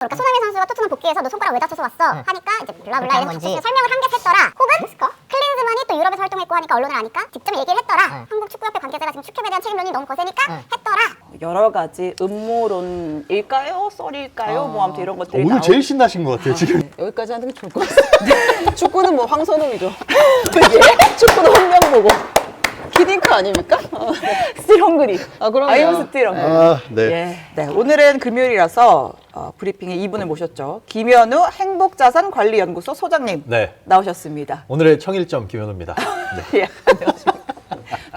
그러니까 손흥민 선수가 토트넘 복귀해서 너 손가락 왜 다쳐서 왔어? 하니까 이제 블라블라 이런 설명을 한 개 했더라. 혹은 클린즈만이 또 유럽에서 활동했고 하니까 언론을 아니까 직접 얘기를 했더라. 한국 축구협회 관계자가 지금 축협에 대한 책임론이 너무 거세니까 했더라. 여러 가지 음모론일까요? 썰일까요? 뭐 아무튼 이런 것들이 오늘 제일 신나신 것 같아요 지금. 여기까지 하는 게 좋을 것 같아요. 축구는 뭐 황선홍이죠. 예? 축구는 홍명보고. 키딩크 아닙니까? 스틸 헝그리. 그럼요. 아이엠 스틸 헝그리. 네. 예. 네, 오늘은 금요일이라서 브리핑에 이분을 모셨죠. 김현우 행복자산관리연구소 소장님 네. 나오셨습니다. 오늘의 청일점 김현우입니다. 네. 예, 안녕하십니까.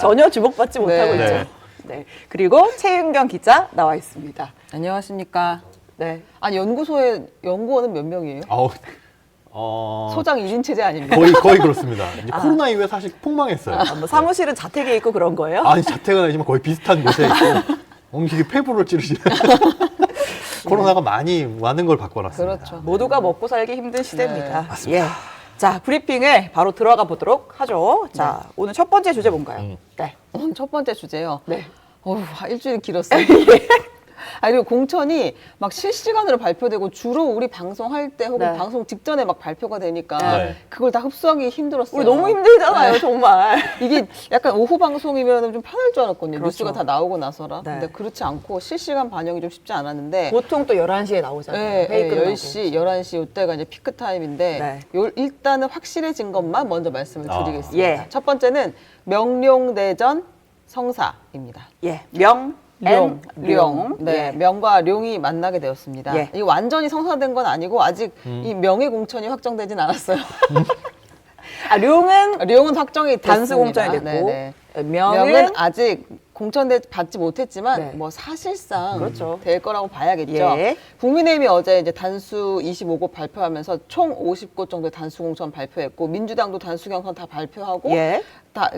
전혀 주목받지 못하고 네. 있죠. 네. 그리고 최윤경 기자 나와 있습니다. 안녕하십니까. 네. 아니, 연구소에 연구원은 몇 명이에요? 아우, 소장 1인 체제 아닙니까? 거의 그렇습니다. 이제 코로나 이후에 사실 폭망했어요. 뭐 사무실은 자택에 있고 그런 거예요? 아니 자택은 아니지만 거의 비슷한 곳에 있고 엉식이 폐부를 찌르시는. 코로나가 많은 걸 바꿔놨습니다. 그렇죠. 모두가 먹고 살기 힘든 시대입니다. 네, 맞습니다. 예. 자, 브리핑을 바로 들어가 보도록 하죠. 자, 오늘 첫 번째 주제 뭔가요? 네. 오늘 첫 번째 주제요. 네. 일주일이 길었어요. 그리고 공천이 막 실시간으로 발표되고 주로 우리 방송할 때 혹은 네. 방송 직전에 막 발표가 되니까 네. 그걸 다 흡수하기 힘들었어요. 우리 너무 힘들잖아요, 네. 정말. 이게 약간 오후 방송이면 좀 편할 줄 알았거든요. 그렇죠. 뉴스가 다 나오고 나서라. 네. 근데 그렇지 않고 실시간 반영이 좀 쉽지 않았는데 보통 또 11시에 나오잖아요. 회의 끝나고. 10시, 11시 이때가 이제 피크 타임인데 네. 일단은 확실해진 것만 먼저 말씀을 드리겠습니다. 예. 첫 번째는 명룡대전 성사입니다. 예. 명, 룡. 룡. 네, 예. 명과 룡이 만나게 되었습니다. 예. 이게 완전히 성사된 건 아니고 아직 이 명예 공천이 확정되진 않았어요. 아, 룡은 룡은 확정이 됐습니다. 단수 공천이 됐고, 네네. 명은 명은 아직 공천 받지 못했지만 네. 뭐 사실상 그렇죠. 될 거라고 봐야겠죠. 예. 국민의힘이 어제 이제 단수 25곳 발표하면서 총 50곳 정도의 단수 공천 발표했고 민주당도 단수 경선 다 발표하고 예.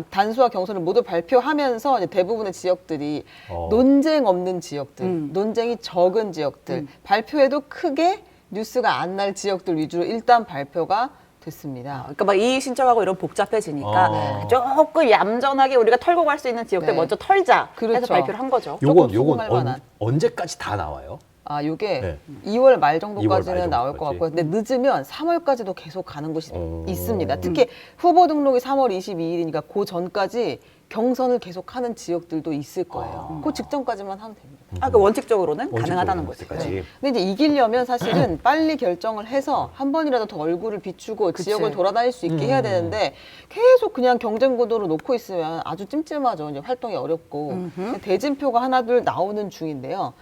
단수와 경선을 모두 발표하면서 이제 대부분의 지역들이 어. 논쟁 없는 지역들, 논쟁이 적은 지역들, 발표에도 크게 뉴스가 안 날 지역들 위주로 일단 발표가 됐습니다. 그러니까 막 이의 신청하고 이런 복잡해지니까 네. 조금 얌전하게 우리가 털고 갈 수 있는 지역들 네. 먼저 털자 해서 그렇죠. 발표를 한 거죠. 조금 요건 수긍할 만한. 언제까지 다 나와요? 요게 네. 2월 말 2월 정도까지는 말 나올 것 정도까지. 같고요. 근데 늦으면 3월까지도 계속 가는 곳이 오. 있습니다. 특히 후보 등록이 3월 22일이니까 그 전까지 경선을 계속하는 지역들도 있을 거예요. 그 직전까지만 하면 됩니다. 그 원칙적으로는 가능하다는 거죠. 언제까지? 근데 이제 이기려면 사실은 빨리 결정을 해서 한 번이라도 더 얼굴을 비추고 지역을 돌아다닐 수 있게 해야 되는데 계속 그냥 경쟁 구도로 놓고 있으면 아주 찜찜하죠. 이제 활동이 어렵고 대진표가 하나둘 나오는 중인데요.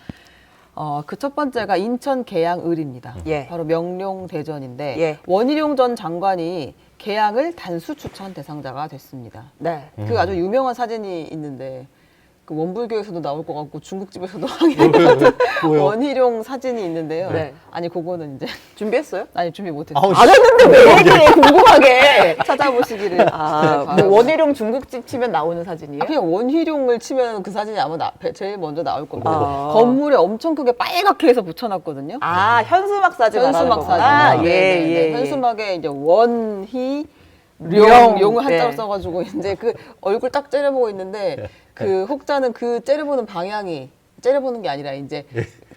그 첫 번째가 인천 계양을입니다. 예. 바로 명룡대전인데 예. 원희룡 전 장관이 계양을 단수 추천 대상자가 됐습니다. 네. 그 아주 유명한 사진이 있는데 그 원불교에서도 나올 것 같고 중국집에서도 하게 될 것 같은 뭐요? 원희룡 사진이 있는데요. 네. 아니 그거는 이제 준비했어요? 아니 준비 못했어요. 아우, 안 했는데 왜 얘기해, 궁금하게. 찾아보시기를. 뭐 바라고. 원희룡 중국집 치면 나오는 사진이에요? 그냥 원희룡을 치면 그 사진이 아마 제일 먼저 나올 겁니다. 아. 건물에 엄청 크게 빨갛게 해서 붙여놨거든요. 현수막 사진 현수막 말하는 사진. 거구나. 네. 예. 현수막에 이제 원희 룡. 용을 한자로 네. 써가지고 이제 그 얼굴 딱 째려보고 있는데 그 혹자는 그 째려보는 방향이 째려보는 게 아니라 이제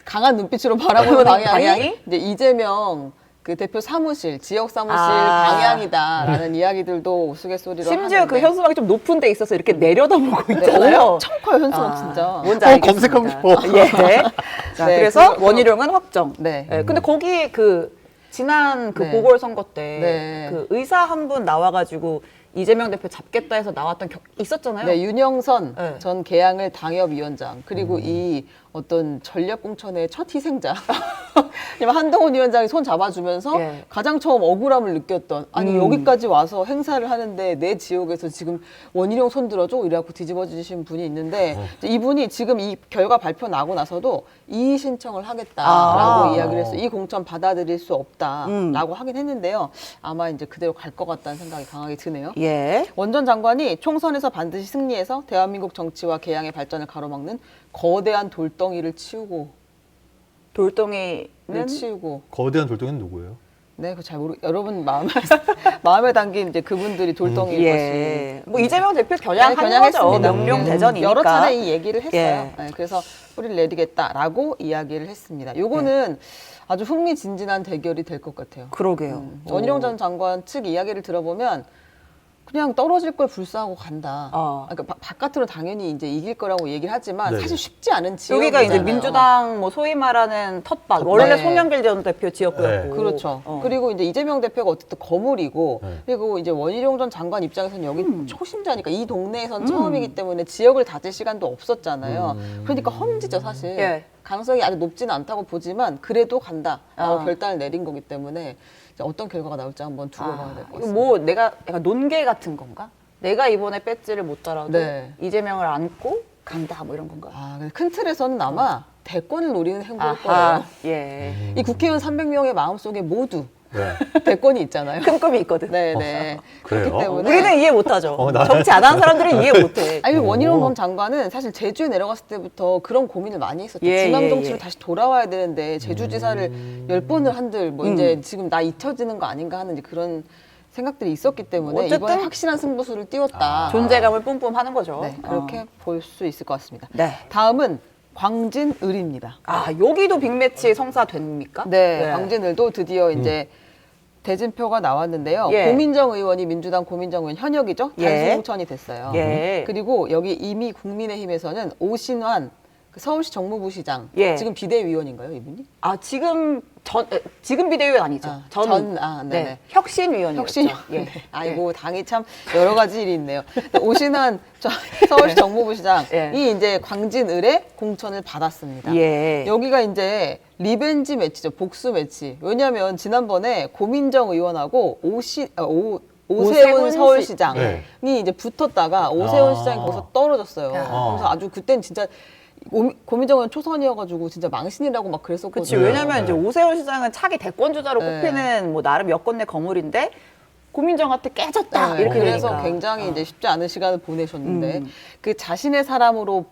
강한 눈빛으로 바라보는 방향이 이제 이재명 그 대표 사무실, 지역 사무실 방향이다라는 이야기들도 우스갯소리로 심지어 하는데 그 현수막이 좀 높은 데 있어서 이렇게 내려다보고 네, 있잖아요. 엄청 커요 현수막 진짜. 뭔지 알겠습니다. 검색하고 싶어. 예. 자, 네, 그래서 원희룡은 확정. 네. 예, 근데 거기 지난 네. 보궐선거 때 네. 그 의사 한 분 나와가지고 이재명 대표 잡겠다 해서 나왔던 있었잖아요. 네, 윤영선 네. 전 계양을 당협위원장 그리고 이 어떤 전략공천의 첫 희생자 한동훈 위원장이 손 잡아주면서 예. 가장 처음 억울함을 느꼈던 아니 여기까지 와서 행사를 하는데 내 지역에서 지금 원희룡 손 들어줘 이래갖고 뒤집어지신 분이 있는데 이제 이분이 지금 이 결과 발표 나고 나서도 이의 신청을 하겠다라고 이야기를 해서 이 공천 받아들일 수 없다라고 하긴 했는데요. 아마 이제 그대로 갈 것 같다는 생각이 강하게 드네요. 예. 원 전 장관이 총선에서 반드시 승리해서 대한민국 정치와 개항의 발전을 가로막는 거대한 돌덩이를 치우고 돌덩이는 치우고 거대한 돌덩이는 누구예요? 네, 그 잘 여러분 마음에 담긴 이제 그분들이 돌덩이일 예. 것이. 뭐 이재명 대표 겨냥한 거죠. 겨냥했습니다. 명령 대전이니까. 여러 차례 이 얘기를 했어요. 예. 네, 그래서 뿌리를 내리겠다라고 이야기를 했습니다. 요거는 아주 흥미진진한 대결이 될 것 같아요. 그러게요. 원희룡 전 장관 측 이야기를 들어보면 그냥 떨어질 걸 불사하고 간다. 그러니까 바깥으로 당연히 이제 이길 거라고 얘기를 하지만 네네. 사실 쉽지 않은 지역이잖아요. 여기가 이제 민주당 뭐 소위 말하는 텃밭. 원래 네. 송영길 전 대표 지역구였고. 네. 그렇죠. 그리고 이제 이재명 대표가 어쨌든 거물이고 네. 그리고 이제 원희룡 전 장관 입장에서는 여기 초심자니까 이 동네에선 처음이기 때문에 지역을 다질 시간도 없었잖아요. 그러니까 험지죠 사실. 예. 가능성이 아주 높지는 않다고 보지만 그래도 간다라고 결단을 내린 거기 때문에 이제 어떤 결과가 나올지 한번 두고 봐야 될 것 이거 같습니다. 뭐 내가 약간 논개 같은 건가? 내가 이번에 배지를 못 달아도 네. 이재명을 안고 간다 뭐 이런 건가? 근데 큰 틀에서는 아마 대권을 노리는 행보일 거예요. 아하, 예. 이 국회의원 300명의 마음속에 모두 네. 대권이 있잖아요. 큰 꿈이 있거든. 네네. 그래요? 그렇기 때문에 우리는 이해 못하죠. 나는- 정치 안 하는 사람들은 이해 못해. 아니 원희룡 전 장관은 사실 제주에 내려갔을 때부터 그런 고민을 많이 했었죠. 예, 중앙 예, 정치로 예. 다시 돌아와야 되는데 제주지사를 10번을 한들 뭐 이제 지금 나 잊혀지는 거 아닌가 하는 이제 그런 생각들이 있었기 때문에 어쨌든 이번에 확실한 승부수를 띄웠다. 존재감을 뿜뿜하는 거죠. 네, 그렇게 볼 수 있을 것 같습니다. 네. 다음은 광진을입니다. 여기도 빅매치 성사됩니까? 네, 광진을도 드디어 이제 대진표가 나왔는데요. 예. 고민정 의원이 민주당 고민정 의원 현역이죠. 예. 단수 공천이 됐어요. 예. 그리고 여기 이미 국민의힘에서는 오신환 그 서울시 정무부시장 예. 지금 비대위원인가요, 이분이? 지금 비대위원 아니죠. 네네. 혁신위원이었죠. 혁신위원. 예. 네. 아이고 당이 참 여러 가지 일이 있네요. 오신환 서울시 정무부시장이 예. 이제 광진을에 공천을 받았습니다. 예. 여기가 이제 리벤지 매치죠. 복수 매치. 왜냐하면 지난번에 고민정 의원하고 오세훈 오세훈 서울시장이 네. 이제 붙었다가 오세훈 아. 시장이 거기서 떨어졌어요. 그래서 아주 그때는 진짜 고민정 의원 초선이어가지고 진짜 망신이라고 막 그랬었거든요. 그렇지. 왜냐면 이제 네. 오세훈 시장은 차기 대권 주자로 네. 꼽히는 뭐 나름 여권 내 거물인데 고민정한테 깨졌다 이렇게 그래서 되니까. 굉장히 이제 쉽지 않은 시간을 보내셨는데 그 자신의 사람으로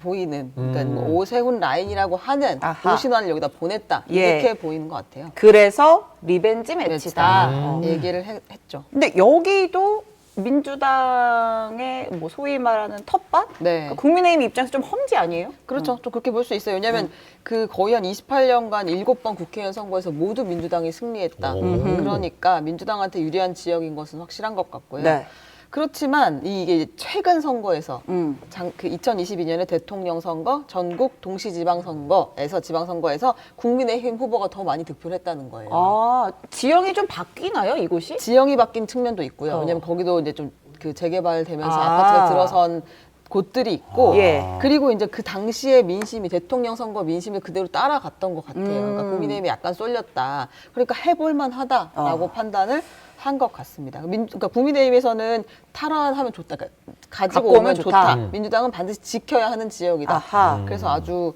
보이는 그러니까 뭐 오세훈 라인이라고 하는 아하. 오신환을 여기다 보냈다 예. 이렇게 보이는 것 같아요. 그래서 리벤지 매치다. 얘기를 했죠. 근데 여기도 민주당의 뭐 소위 말하는 텃밭? 네. 그러니까 국민의힘 입장에서 좀 험지 아니에요? 그렇죠. 좀 그렇게 볼 수 있어요. 왜냐하면 그 거의 한 28년간 7번 국회의원 선거에서 모두 민주당이 승리했다. 그러니까 민주당한테 유리한 지역인 것은 확실한 것 같고요. 네. 그렇지만 이게 최근 선거에서 음. 그 2022년에 대통령 선거, 전국 동시지방선거에서 지방선거에서 국민의힘 후보가 더 많이 득표를 했다는 거예요. 지형이 좀 바뀌나요, 이곳이? 지형이 바뀐 측면도 있고요. 왜냐면 거기도 이제 좀 그 재개발되면서 아파트가 들어선 곳들이 있고 예. 그리고 이제 그 당시의 민심이 대통령 선거 민심을 그대로 따라갔던 것 같아요. 그러니까 국민의힘이 약간 쏠렸다. 그러니까 해볼만 하다라고 판단을 한 것 같습니다. 그러니까 국민의힘에서는 탈환하면 좋다. 그러니까 가지고 갖고 오면 오면 좋다. 좋다. 민주당은 반드시 지켜야 하는 지역이다. 아하. 그래서 아주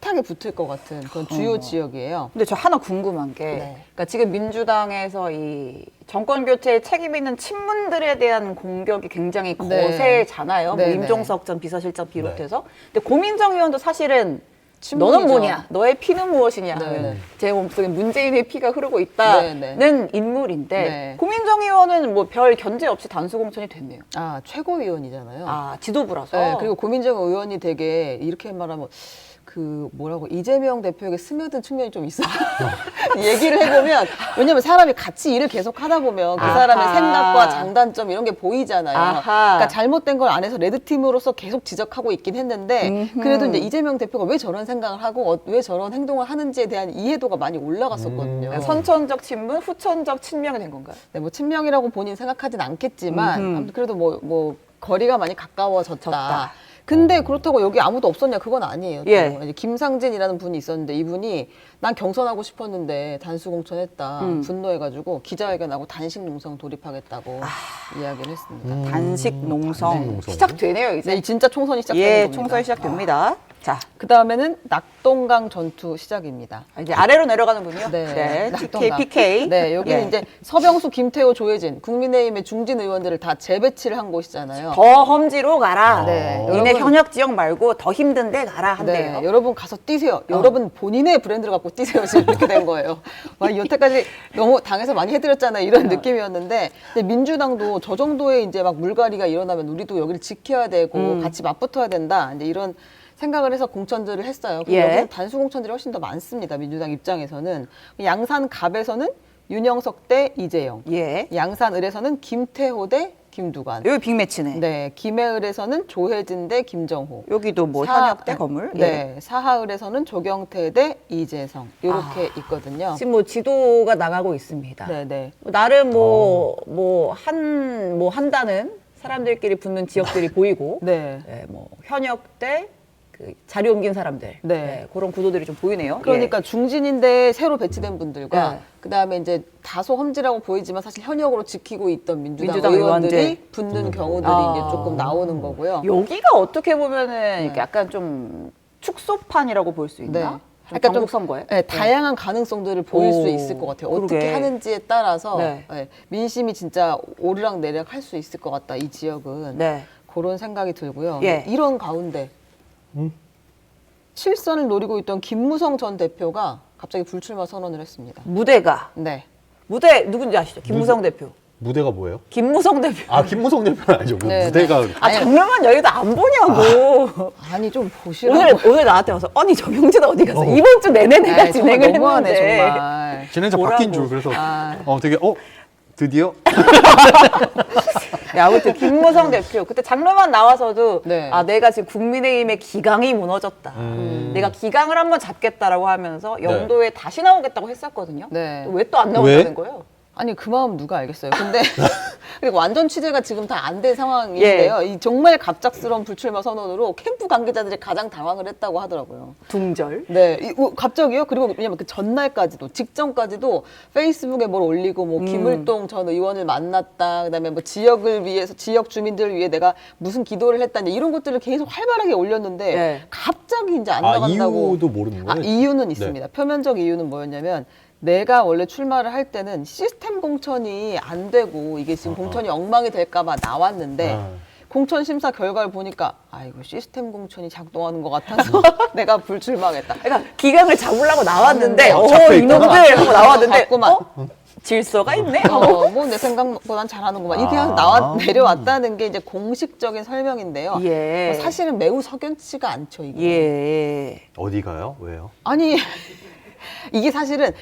핫하게 붙을 것 같은 그런 주요 지역이에요. 근데 저 하나 궁금한 게, 네. 그러니까 지금 민주당에서 이 정권 교체에 책임 있는 친문들에 대한 공격이 굉장히 네. 거세잖아요. 네, 뭐 네. 임종석 전 비서실장 비롯해서. 근데 고민정 의원도 사실은 친문이죠. 너는 뭐냐, 너의 피는 무엇이냐, 네, 네. 제 몸속에 문재인의 피가 흐르고 있다는 네, 인물인데 네. 고민정 의원은 뭐 별 견제 없이 단수 공천이 됐네요. 최고위원이잖아요. 지도부라서. 네, 그리고 고민정 의원이 되게 이렇게 말하면 그 뭐라고 이재명 대표에게 스며든 측면이 좀 있어요. 얘기를 해보면 왜냐면 사람이 같이 일을 계속 하다 보면 그 아하. 사람의 생각과 장단점 이런 게 보이잖아요. 아하. 그러니까 잘못된 걸 안 해서 레드팀으로서 계속 지적하고 있긴 했는데 그래도 이제 이재명 대표가 왜 저런 생각을 하고 왜 저런 행동을 하는지에 대한 이해도가 많이 올라갔었거든요. 그러니까 선천적 친문, 후천적 친명이 된 건가요? 네, 뭐 친명이라고 본인 생각하진 않겠지만 아무튼 그래도 뭐 거리가 많이 가까워졌다. 근데 그렇다고 여기 아무도 없었냐 그건 아니에요. 또. 예. 이제 김상진이라는 분이 있었는데 이분이 난 경선하고 싶었는데 단수 공천했다 분노해가지고 기자회견하고 단식 농성 돌입하겠다고 이야기를 했습니다. 단식 농성. 농성. 시작되네요, 이제. 네, 진짜 총선이 시작되는 예, 겁니다. 총선이 시작됩니다. 자, 그 다음에는 낙동강 전투 시작입니다. 이제 아래로 내려가는군요. 네, TK, 낙동강. PK. 네, 여기는 예. 이제 서병수, 김태호, 조혜진, 국민의힘의 중진 의원들을 다 재배치를 한 곳이잖아요. 더 험지로 가라. 네, 니네 여러분- 현역 지역 말고 더 힘든 데 가라 한대요. 네, 여러분 가서 뛰세요. 여러분 본인의 브랜드를 갖고 뛰세요 지금 이렇게 된 거예요. 와, 여태까지 너무 당에서 많이 해드렸잖아요 이런 느낌이었는데 근데 민주당도 저 정도의 이제 막 물갈이가 일어나면 우리도 여기를 지켜야 되고 같이 맞붙어야 된다 이제 이런 생각을 해서 공천들을 했어요. 근데 예. 여기는 단수 공천들이 훨씬 더 많습니다. 민주당 입장에서는 양산갑에서는 윤영석 대 이재영, 예. 양산을에서는 김태호 대 김두관. 여기 빅매치네. 네, 김해을에서는 조혜진 대 김정호. 여기도 뭐 현역 대 건물. 네, 사하을에서는 조경태 대 이재성 이렇게 있거든요. 지금 뭐 지도가 나가고 있습니다. 네, 네. 나름 한다는 사람들끼리 붙는 지역들이 보이고, 네. 뭐 현역 대 그 자리 옮긴 사람들, 네. 그런 구도들이 좀 보이네요. 그러니까 중진인데 새로 배치된 분들과 네. 그다음에 이제 다소 험지라고 보이지만 사실 현역으로 지키고 있던 민주당, 민주당 의원들이 의원들. 붙는 경우들이 이제 조금 나오는 거고요. 여기가 어떻게 보면은 이렇게 약간 좀 축소판이라고 볼 수 있나? 네. 좀 그러니까 전국 선거에? 네, 다양한 가능성들을 보일 수 있을 것 같아요. 어떻게 그러게. 하는지에 따라서 네. 민심이 진짜 오르락 내리락 할 수 있을 것 같다. 이 지역은 네. 그런 생각이 들고요. 예. 이런 가운데 실선을 노리고 있던 김무성 전 대표가 갑자기 불출마 선언을 했습니다. 무대가 네. 무대 누군지 아시죠? 김무성 대표. 무대가 뭐예요? 김무성 대표. 아 김무성 대표는 아니죠. 네, 무대가 아 장르만 여기도 안 보냐고. 아니 좀 보시라고. 오늘 나한테 와서 아니 정영진 어디 갔어? 이번 주 내내 내가 아이, 정말 진행을 너무하네, 했는데. 정말. 진행자 뭐라고. 바뀐 줄 그래서 아. 되게 드디어 야, 아무튼 김무성 대표 그때 장르만 나와서도 네. 아 내가 지금 국민의힘의 기강이 무너졌다. 내가 기강을 한번 잡겠다라고 하면서 영도에 다시 나오겠다고 했었거든요. 네. 왜 또 안 나온다는 왜? 거예요? 아니 그 마음 누가 알겠어요. 근데 그리고 완전 취재가 지금 다 안 된 상황인데요. 이 정말 갑작스러운 불출마 선언으로 캠프 관계자들이 가장 당황을 했다고 하더라고요. 둥절. 네, 갑자기요. 그리고 왜냐면 그 전날까지도 직전까지도 페이스북에 뭘 올리고 뭐 김을동 전 의원을 만났다. 그다음에 뭐 지역을 위해서 지역 주민들을 위해 내가 무슨 기도를 했다. 이런 것들을 계속 활발하게 올렸는데 네. 갑자기 이제 안 나간다고. 이유도 모르는 거예요? 이유는 있습니다. 표면적 이유는 뭐였냐면 내가 원래 출마를 할 때는 시스템 공천이 안 되고 이게 지금 공천이 엉망이 될까봐 나왔는데 공천 심사 결과를 보니까 이거 시스템 공천이 작동하는 것 같아서 내가 불출마하겠다. 그러니까 기강을 잡으려고 나왔는데 잡혀 있구나. 이놈들 하고 나왔는데 자꾸만. 질서가 있네. 뭐 내 생각보단 잘하는구만. 이렇게 해서 내려왔다는 게 이제 공식적인 설명인데요. 예. 사실은 매우 석연치가 않죠, 이게. 예. 어디 가요? 왜요? 아니 이게 사실은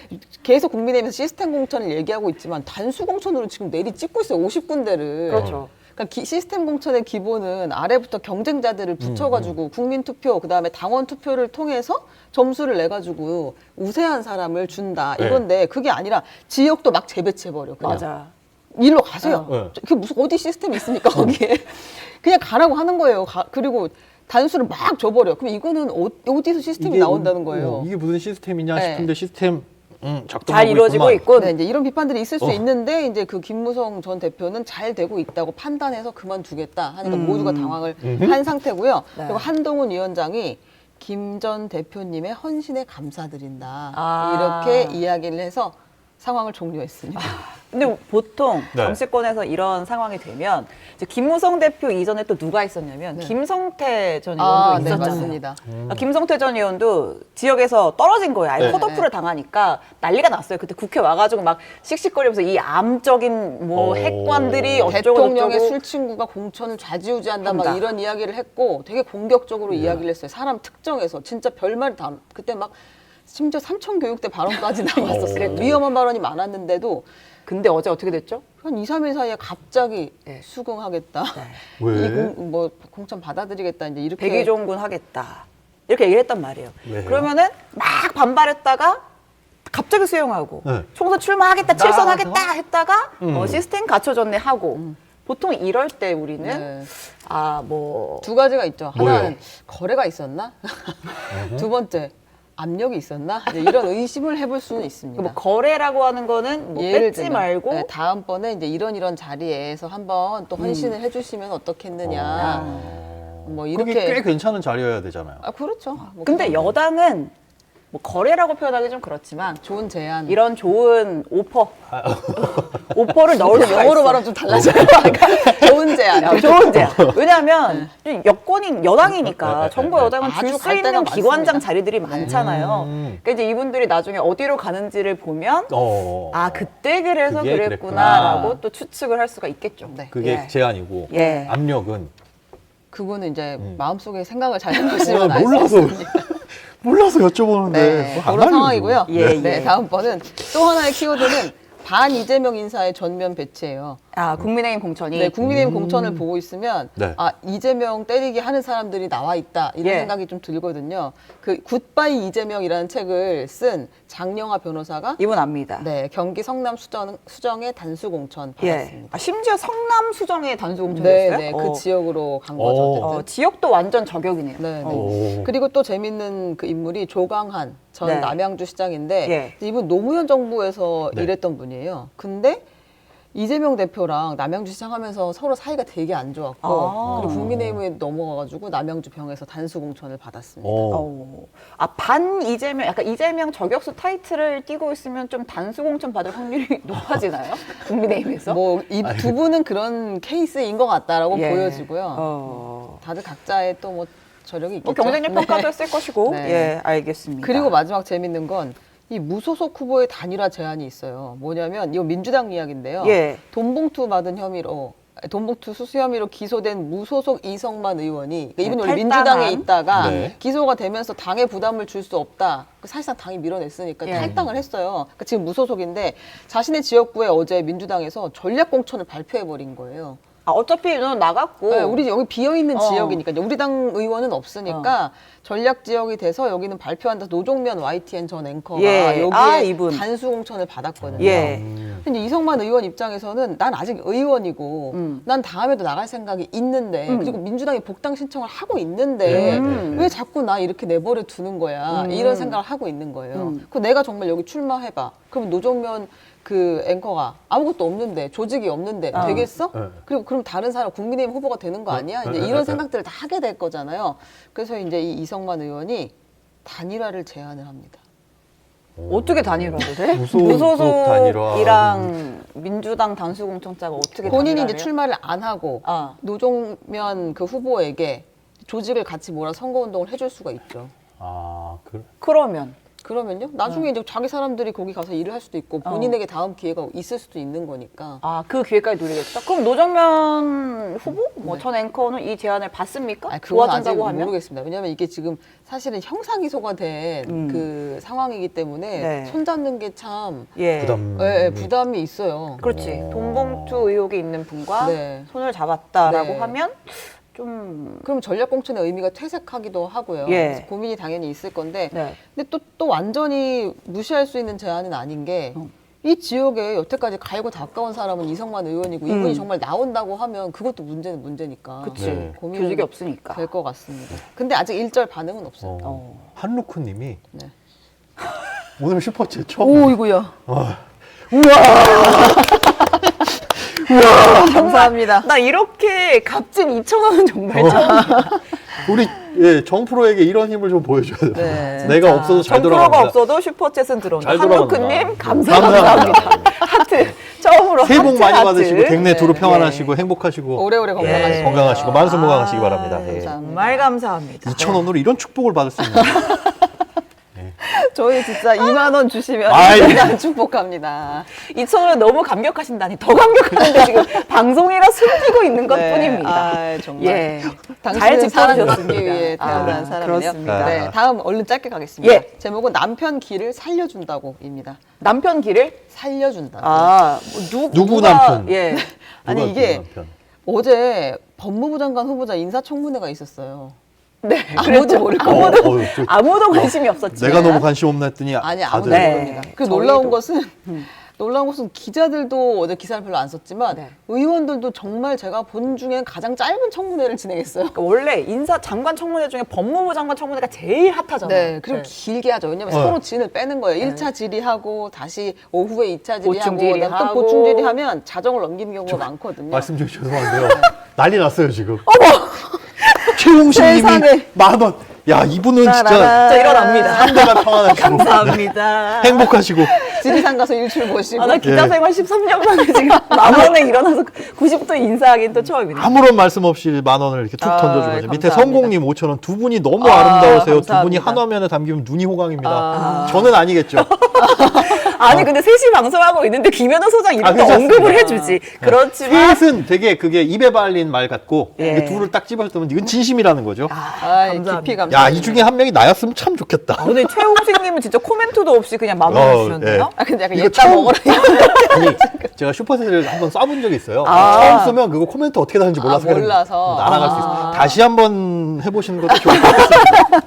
계속 국민의힘에서 시스템 공천을 얘기하고 있지만 단수 공천으로 지금 내리 찍고 있어요. 50군데를. 그렇죠. 그러니까 시스템 공천의 기본은 아래부터 경쟁자들을 붙여가지고 국민 투표 그다음에 당원 투표를 통해서 점수를 내가지고 우세한 사람을 준다 네. 이건데 그게 아니라 지역도 막 재배치해버려. 그냥. 맞아. 일로 가세요. 네. 그게 무슨 어디 시스템이 있습니까 거기에. 그냥 가라고 하는 거예요. 그리고 단수를 막 줘버려. 그럼 이거는 어디서 시스템이 나온다는 거예요. 이게 무슨 시스템이냐 네. 싶은데 시스템 작동하고 잘 이루어지고 있구만. 있고. 네, 이제 이런 비판들이 있을 수 있는데 이제 그 김무성 전 대표는 잘 되고 있다고 판단해서 그만두겠다 하니까 모두가 당황을 한 상태고요. 네. 그리고 한동훈 위원장이 김 전 대표님의 헌신에 감사드린다 아. 이렇게 이야기를 해서 상황을 종료했습니다. 근데 보통 네. 정치권에서 이런 상황이 되면 이제 김무성 대표 이전에 또 누가 있었냐면 김성태 전 의원도 네, 있었잖아요. 맞습니다. 김성태 전 의원도 지역에서 떨어진 거예요. 아예 네. 컷오프를 당하니까 난리가 났어요. 그때 국회 와가지고 막 씩씩거리면서 이 암적인 뭐 핵관들이 어쩌고 대통령의 저쩌고 술친구가 공천을 좌지우지한다 막 한다. 이런 이야기를 했고 되게 공격적으로 이야기를 했어요. 사람 특정해서 진짜 별말 다 그때 막 심지어 삼천교육대 발언까지 나왔었어요. 위험한 발언이 많았는데도 근데 어제 어떻게 됐죠? 한 2, 3일 사이에 갑자기 네. 수긍하겠다. 왜? 뭐 공천 받아들이겠다 이제 이렇게 백의종군 하겠다. 이렇게 얘기를 했단 말이에요. 왜요? 그러면은 막 반발했다가 갑자기 수용하고 네. 총선 출마하겠다, 나가서? 출선하겠다 했다가 시스템 갖춰졌네 하고 보통 이럴 때 우리는 네. 뭐 두 가지가 있죠. 뭐예요? 하나는 거래가 있었나? 두 번째 압력이 있었나? 이제 이런 의심을 해볼 수는 있습니다. 뭐 거래라고 하는 거는 뭐 예를 뺏지 들면, 말고 네, 다음번에 이제 이런 자리에서 한번 또 헌신을 해주시면 어떻겠느냐. 뭐 그게 꽤 이렇게. 괜찮은 자리여야 되잖아요. 아 그렇죠. 뭐 근데 그건 뭐. 여당은 뭐 거래라고 표현하기 좀 그렇지만 좋은 제안. 이런 좋은 오퍼를 넣을 수가 영어로 있어. 말하면 좀 달라져요. 그러니까 좋은 제안. 야, 좋은 제안. 왜냐하면 여권인 여당이니까 정부 여당은 아주 줄 수 갈 데가 있는 기관장 많습니다. 자리들이 많잖아요. 그러니까 이제 이분들이 나중에 어디로 가는지를 보면 아 그때 그래서 그게 그랬구나라고 또 추측을 할 수가 있겠죠. 네. 그게 예. 제안이고 예. 압력은 그거는 이제 마음속에 생각을 잘 해보시면 알 수 몰라서 있습니다. 몰라서 여쭤보는데 네, 뭐안 그런 상황이고요. 예, 네, 예. 다음번은 또 하나의 키워드는 반 이재명 인사의 전면 배치예요. 아 국민의힘 공천이 네, 국민의힘 공천을 보고 있으면 네. 아 이재명 때리기 하는 사람들이 나와 있다 이런 예. 생각이 좀 들거든요. 그 굿바이 이재명이라는 책을 쓴 장영하 변호사가 이분 압니다. 네 경기 성남 수정의 단수 공천 예. 받았습니다. 아, 심지어 성남 수정의 단수 공천이었어요? 네, 그 지역으로 간 거죠. 어쨌든. 지역도 완전 저격이네요. 네, 네. 오. 그리고 또 재밌는 그 인물이 조강한 전 네. 남양주 시장인데 예. 이분 노무현 정부에서 네. 일했던 분이에요. 근데 이재명 대표랑 남양주 시장 하면서 서로 사이가 되게 안 좋았고 아. 그리고 국민의힘에 넘어가가지고 남양주 병에서 단수 공천을 받았습니다. 반 이재명, 약간 이재명 저격수 타이틀을 띄고 있으면 좀 단수 공천 받을 확률이 높아지나요? 국민의힘에서? 뭐 이 두 분은 그런 케이스인 것 같다라고 예. 보여지고요. 다들 각자의 또 뭐 저력이 있겠죠. 뭐 경쟁력 평가도 네. 했을 것이고. 네. 예, 알겠습니다. 그리고 마지막 재밌는 건 이 무소속 후보의 단일화 제안이 있어요. 뭐냐면 이거 민주당 이야기인데요. 예. 돈봉투 받은 혐의로 돈봉투 수수 혐의로 기소된 무소속 이성만 의원이 그러니까 이분이 네, 원래 탈당한. 민주당에 있다가 네. 기소가 되면서 당에 부담을 줄 수 없다. 사실상 당이 밀어냈으니까 예. 탈당을 했어요. 그러니까 지금 무소속인데 자신의 지역구에 어제 민주당에서 전략 공천을 발표해 버린 거예요. 어차피 너는 나갔고. 네, 우리 여기 비어 있는 어. 지역이니까 이제 우리 당 의원은 없으니까 전략 지역이 돼서 여기는 발표한다. 노종면 YTN 전 앵커가 예. 여기에 이분. 단수 공천을 받았거든요. 예. 근데 이성만 의원 입장에서는 난 아직 의원이고 난 다음에도 나갈 생각이 있는데 그리고 민주당이 복당 신청을 하고 있는데 왜 자꾸 나 이렇게 내버려 두는 거야 이런 생각을 하고 있는 거예요. 그 내가 정말 여기 출마해봐. 그럼 노종면 그 앵커가 아무것도 없는데 조직이 없는데 되겠어? 네. 그리고 그럼 다른 사람 국민의힘 후보가 되는 거 아니야? 이제 이런 생각들을 다 하게 될 거잖아요. 그래서 이제 이 이성만 의원이 단일화를 제안을 합니다. 어떻게 단일화를 돼? 무소속 무소속이랑 민주당 단수 공천자가 어떻게 본인이 단일화를 이제 해요? 출마를 안 하고 아. 노종면 그 후보에게 조직을 같이 몰아 선거운동을 해줄 수가 있죠. 그러면 그러면요? 나중에 이제 자기 사람들이 거기 가서 일을 할 수도 있고 본인에게 다음 기회가 있을 수도 있는 거니까. 그 기회까지 노리겠다. 그럼 노정면 후보, 뭐 전 앵커는 이 제안을 받습니까? 그건 아직 도와준다고 하면? 모르겠습니다. 왜냐하면 이게 지금 사실은 형사 기소가 된 그 상황이기 때문에 네. 손잡는 게 참 예. 부담이 있어요. 그렇지. 돈봉투 의혹이 있는 분과 네. 손을 잡았다라고 네. 하면 좀 그럼 전략 공천의 의미가 퇴색하기도 하고요. 예. 그래서 고민이 당연히 있을 건데, 네. 근데 또 완전히 무시할 수 있는 제안은 아닌 게. 이 지역에 여태까지 갈고 닦아온 사람은 이성만 의원이고 이분이 정말 나온다고 하면 그것도 문제는 문제니까. 그치. 네. 고민은 조직이 없으니까. 될 것 같습니다. 근데 아직 일절 반응은 없어요. 한루크님이 네. 오늘 슈퍼챗 처음. 이거야. 감사합니다. 나 이렇게 값진 2,000원은 정말 처음. 우리 정프로에게 이런 힘을 좀 보여줘야 돼요. 네. 내가 없어도 잘 정프로가 돌아간다. 없어도 슈퍼챗은 들어온다. 잘 돌아간다. 한루크님 감사합니다. 하트. 처음으로 새해 복 하트, 많이 하트. 받으시고 댁내 두루 네. 평안하시고 행복하시고 오래오래 건강하시고. 건강하시고 만수무강하시기 바랍니다. 예. 감사합니다. 정말 감사합니다. 2,000원으로 이런 축복을 받을 수 있는. 저희 진짜 2만 원 주시면 아이. 그냥 축복합니다. 2,000원에 너무 감격하신다니 더 감격하는데 지금 방송이라 숨기고 있는 것 뿐입니다. 정말. 예. 잘 당신은 사랑받기 짚어주셨습니다. 위해 태어난 사람이네요. 그렇습니다. 네, 다음 얼른 짧게 가겠습니다. 예. 제목은 남편 길을 살려준다고입니다. 남편 길을? 살려준다. 누구 누가- 남편? 예. 아니, 누가 이게 누구 남편? 어제 법무부 장관 후보자 인사청문회가 있었어요. 네. 아무도 모를 거. 아무도 관심이 없었지. 내가 너무 관심 없나 했더니 아니 아무도 다들 네. 모릅니다. 그 저희도. 놀라운 것은 기자들도 어제 기사를 별로 안 썼지만 네. 의원들도 정말 제가 본 중에 가장 짧은 청문회를 진행했어요. 그러니까 원래 장관 청문회 중에 법무부 장관 청문회가 제일 핫하잖아요. 네, 그리고 길게 하죠. 왜냐면 네. 서로 진을 빼는 거예요. 1차 질의하고 다시 오후에 2차 보충 질의하고 질의하고. 또 보충 질의하면 자정을 넘기는 경우가 많거든요. 말씀 좀 죄송한데요. 난리 났어요 지금. 어머. 최용식 님이 세상에. 10,000원. 야, 이분은 진짜 진짜 일어납니다. 상대가 평안하시고 감사합니다. 행복하시고 지리산 가서 일출 보시고. 아, 나 기자 예. 생활 13년 만에 지금 만원에 일어나서 90도 인사하기는 또 처음이네. 아무런 말씀 없이 10,000원을 이렇게 툭 아, 던져주면서 밑에 감사합니다. 성공님 5,000원 두 분이 너무 아름다우세요. 두 분이 감사합니다. 한 화면에 담기면 눈이 호강입니다. 저는 아니겠죠. 아니 근데 셋이 방송하고 있는데 김현우 소장 이런 거 괜찮습니다. 언급을 해주지. 그렇지만 셋은 되게 그게 입에 발린 말 같고 예. 이게 둘을 딱 집어서 이건 진심이라는 거죠. 아, 깊이 감사. 야, 이 중에 한 명이 나였으면 참 좋겠다. 오늘 최홍식님은 진짜 코멘트도 없이 그냥 만 원 주셨네요. 예. 아, 근데 약간 이거 얘따 처음- 먹어라. 아니, 제가 슈퍼셋을 한번 쏴본 적이 있어요. 아. 처음 쓰면 그거 코멘트 어떻게 다는지 몰라서 그냥 몰라서. 날아갈 수 있어요. 다시 한번 해보시는 것도 좋을 것 같습니다.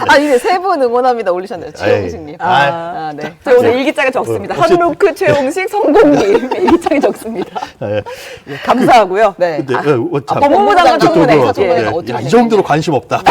아, 이제 세 분 응원합니다 올리셨네요. 최홍식님. 아. 아, 네. 저 오늘 일기장에 적습니다. 어쨌든. 한루크, 최홍식, 성공님 일기장에 적습니다. 예. 예, 감사하고요. 네. 근데, 참. 법무부 장관 또 청문회. 들어와서. 예. 예. 어떻게 야, 이 생겼냐. 정도로 관심 없다.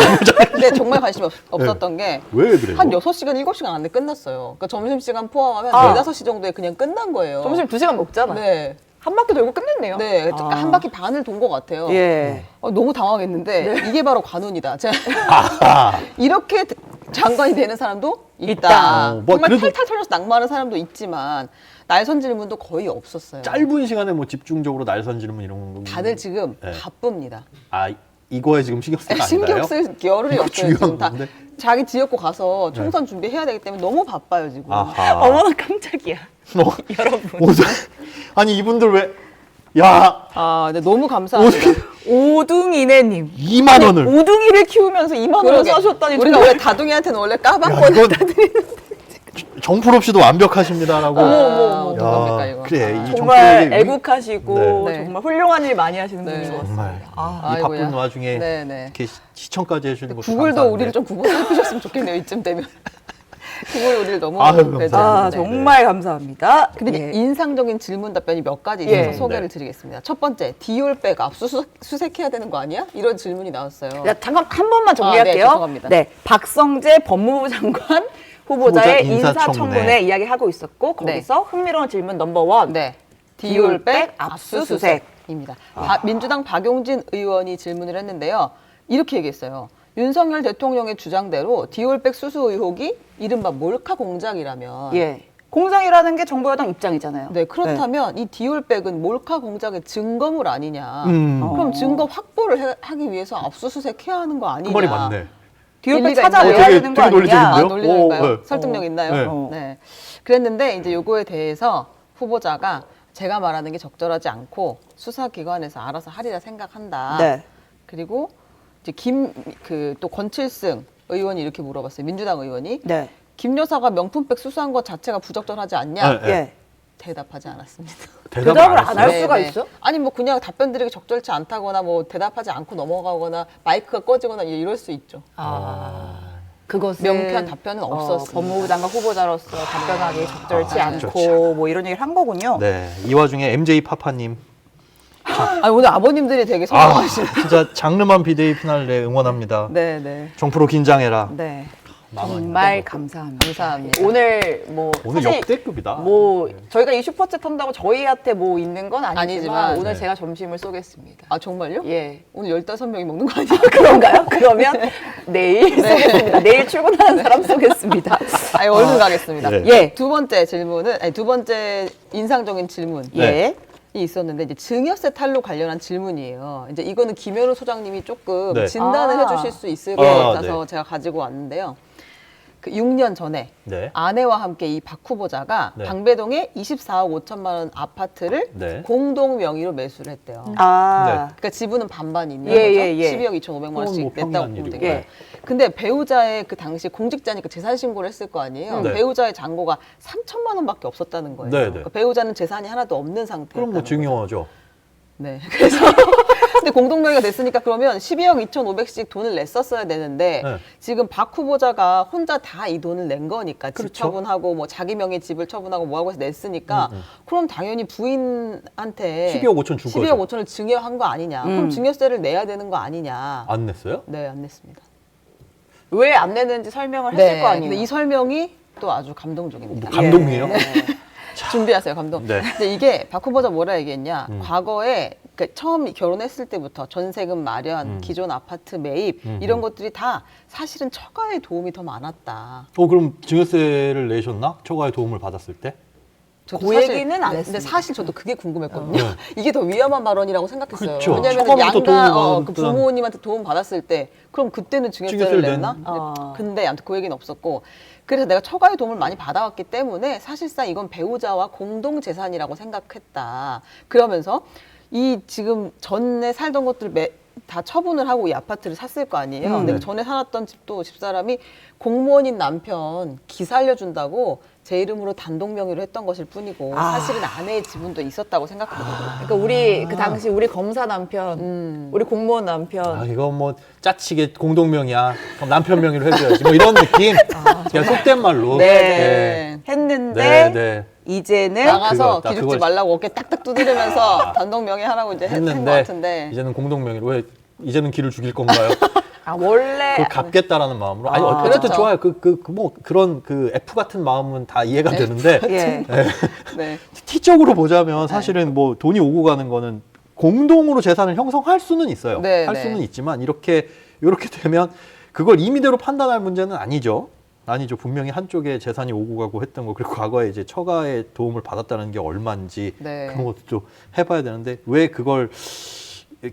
근데 정말 관심 없었던 게 왜 그래요? 한 6시간, 7시간 안에 끝났어요. 그러니까 점심시간 포함하면 아. 4, 5시 정도에 그냥 끝난 거예요. 점심 2시간 먹잖아. 네. 한 바퀴 돌고 끝냈네요. 네. 아. 한 바퀴 반을 돈 것 같아요. 예. 너무 당황했는데 이게 바로 관운이다. 제가 아하. 이렇게 장관이 되는 사람도 있다. 있다. 뭐 정말 그래도- 탈탈 털려서 낙마하는 사람도 있지만 날선 질문도 거의 없었어요. 짧은 시간에 뭐 집중적으로 날선 질문 이런 거. 다들 지금 네. 바쁩니다. 아, 이거에 지금 신경 쓸 거 아닌가요? 신경 쓸 겨를이 이거 없어요. 지금 중요한 다 건데. 자기 지역구 가서 총선 준비해야 되기 때문에 너무 바빠요 지금. 아하. 어머나 깜짝이야. 어, 여러분. 오늘 아니 이분들 왜? 야, 아, 네, 너무 감사합니다. 오둥이네님. 2만 원을. 오둥이를 키우면서 2만 원을 그러게. 사셨다니. 우리가 정말 원래 다둥이한테는 원래 야, 까방권을 이건 정풀 없이도 완벽하십니다라고. 어떡합니까 이거. 그래, 이 정말 정풀에게 애국하시고 네. 정말 훌륭한 일 많이 하시는 네. 분인 것 같습니다. 정말 아, 이 바쁜 아이고야. 와중에 네네. 이렇게 시청까지 해주는 것도 구글도 감사한데. 우리를 좀 구분해주셨으면 좋겠네요 이쯤 되면. 구글이 우리를 너무 아유, 배제하는데. 감사합니다. 아, 정말 감사합니다. 근데 이제 예. 인상적인 질문 답변이 몇 가지 있어서 예. 소개를 네. 드리겠습니다. 첫 번째, 디올백 압수수색해야 되는 거 아니야? 이런 질문이 나왔어요. 자, 잠깐 한 번만 정리할게요. 네, 죄송합니다. 네, 박성재 법무부 장관 후보자의 후보자 인사청문회. 인사청문회 이야기하고 있었고 거기서 흥미로운 질문 넘버 1. 네. 디올백 디올백 압수수색. 압수수색입니다. 민주당 박용진 의원이 질문을 했는데요. 이렇게 얘기했어요. 윤석열 대통령의 주장대로 디올백 수수 의혹이 이른바 몰카 공작이라면 예. 공장이라는 게 정부 여당 입장이잖아요. 네, 그렇다면 이 디올백은 몰카 공작의 증거물 아니냐. 음. 그럼 증거 확보를 하기 위해서 압수수색해야 하는 거 아니냐. 그 말이 맞네. 디올백 일리가 찾아내야 있나요? 되는 거 되게 아니냐. 논리적인데요? 논리적인가요? 오, 네. 설득력 있나요? 네. 네. 그랬는데 이제 요거에 대해서 후보자가 제가 말하는 게 적절하지 않고 수사기관에서 알아서 하리라 생각한다. 네. 그리고 이제 또 권칠승 의원이 이렇게 물어봤어요. 민주당 의원이 네. 김 여사가 명품백 수수한 것 자체가 부적절하지 않냐? 네. 예. 대답하지 않았습니다. 대답을 안 할 네, 수가 네. 있어? 아니 뭐 그냥 답변 드리기 적절치 않다거나 뭐 대답하지 않고 넘어가거나 마이크가 꺼지거나 이럴 수 있죠. 그것은 명쾌한 답변은 없었습니다. 법무부 장관 후보자로서 답변하기 적절치 아, 않고 적절치 뭐 이런 얘기를 한 거군요. 네, 이 와중에 MJ 파파님. 아니, 오늘 아버님들이 되게 아, 성공하시네. 진짜 장르만 비데이 피날레 응원합니다. 네, 네. 정프로 긴장해라. 네. 만 원인데. 정말 감사합니다. 감사합니다. 오늘 뭐 오늘 사실 역대급이다. 뭐 저희가 이 슈퍼챗 한다고 저희한테 뭐 있는 건 아니지만, 아니지만, 오늘 네. 제가 점심을 쏘겠습니다. 아, 정말요? 예. 오늘 15명이 먹는 거 아니에요? 그런가요? 그러면 내일 쏘겠습니다. 내일 출근하는 사람 쏘겠습니다. 아니, 얼른 가겠습니다. 네. 예. 두 번째 질문은, 아니, 두 번째 인상적인 질문. 예. 이 있었는데 이제 증여세 탈루 관련한 질문이에요. 이제 이거는 김현우 소장님이 조금 네. 진단을 아. 해주실 수 있을 것 아, 같아서 네. 제가 가지고 왔는데요. 그 6년 전에 네. 아내와 함께 이 박 후보자가 네. 방배동에 24억 5천만 원 아파트를 네. 공동 명의로 매수를 했대요. 아. 그러니까 지분은 반반 있는 예, 거죠. 예, 예. 12억 2,500만 원씩 뭐 냈다고 평이한 보면 일이고. 되고요. 예. 근데 배우자의 그 당시 공직자니까 재산 신고를 했을 거 아니에요. 네. 배우자의 잔고가 3천만 원밖에 없었다는 거예요. 네, 네. 그러니까 배우자는 재산이 하나도 없는 상태예요. 그럼 뭐 증여하죠. 네. 그래서 근데 공동명의가 됐으니까 그러면 12억 2,500씩 돈을 냈었어야 되는데 네. 지금 박 후보자가 혼자 다 이 돈을 낸 거니까 집 그렇죠. 처분하고 뭐 자기 명의 집을 처분하고 뭐하고 해서 냈으니까 그럼 당연히 부인한테 12억 5천 준 12억 거죠. 5천을 증여한 거 아니냐. 그럼 증여세를 내야 되는 거 아니냐. 안 냈어요? 네, 안 냈습니다. 왜 안 내는지 설명을 했을 거 아니에요. 근데 이 설명이 또 아주 감동적입니다. 뭐 감동이에요? 준비하세요, 감동. 네. 근데 이게 박 후보자 뭐라 얘기했냐. 과거에 그러니까 처음 결혼했을 때부터 전세금 마련, 기존 아파트 매입 이런 것들이 다 사실은 처가의 도움이 더 많았다. 그럼 증여세를 내셨나? 처가의 도움을 받았을 때? 저도 그 사실- 얘기는 안 근데 했습니다. 사실 저도 그게 궁금했거든요. 네. 이게 더 위험한 발언이라고 생각했어요. 그쵸. 왜냐하면 처음부터 도움을 양가 그 받았던- 부모님한테 도움 받았을 때 그럼 그때는 증여세를 증여세를 냈나? 낸- 근데 아무튼 그 얘기는 없었고 그래서 내가 처가의 도움을 많이 받아왔기 때문에 사실상 이건 배우자와 공동 재산이라고 생각했다. 그러면서 이 지금 전에 살던 것들 다 처분을 하고 이 아파트를 샀을 거 아니에요. 내가 전에 살았던 집도 집사람이 공무원인 남편 기 살려준다고 제 이름으로 단독 명의로 했던 것일 뿐이고 사실은 아내의 지분도 있었다고 생각하거든요. 그러니까 우리 그 당시 우리 검사 남편, 우리 공무원 남편. 이거 뭐 짜치게 공동명이야. 그럼 남편 명의로 해줘야지. 뭐 이런 느낌. 그냥 속된 말로. 네. 했는데 네, 네. 이제는 나가서 그거, 기죽지 그걸- 말라고 어깨 딱딱 두드리면서 단독 명의 하라고 이제 했던 것 했는데 같은데 이제는 공동명의로 왜 이제는 길을 죽일 건가요? 원래 그걸 갚겠다라는 마음으로. 아니 어쨌든 그렇죠. 좋아요. 뭐 그런 그 F 같은 마음은 다 이해가 되는데 예. 네. 티적으로 보자면 사실은 뭐 돈이 오고 가는 거는 공동으로 재산을 형성할 수는 있어요. 네, 할 네. 수는 있지만 이렇게 되면 그걸 임의대로 판단할 문제는 아니죠. 분명히 한쪽에 재산이 오고 가고 했던 거, 그리고 과거에 이제 처가의 도움을 받았다는 게 얼마인지 네. 그런 것도 좀 해봐야 되는데 왜 그걸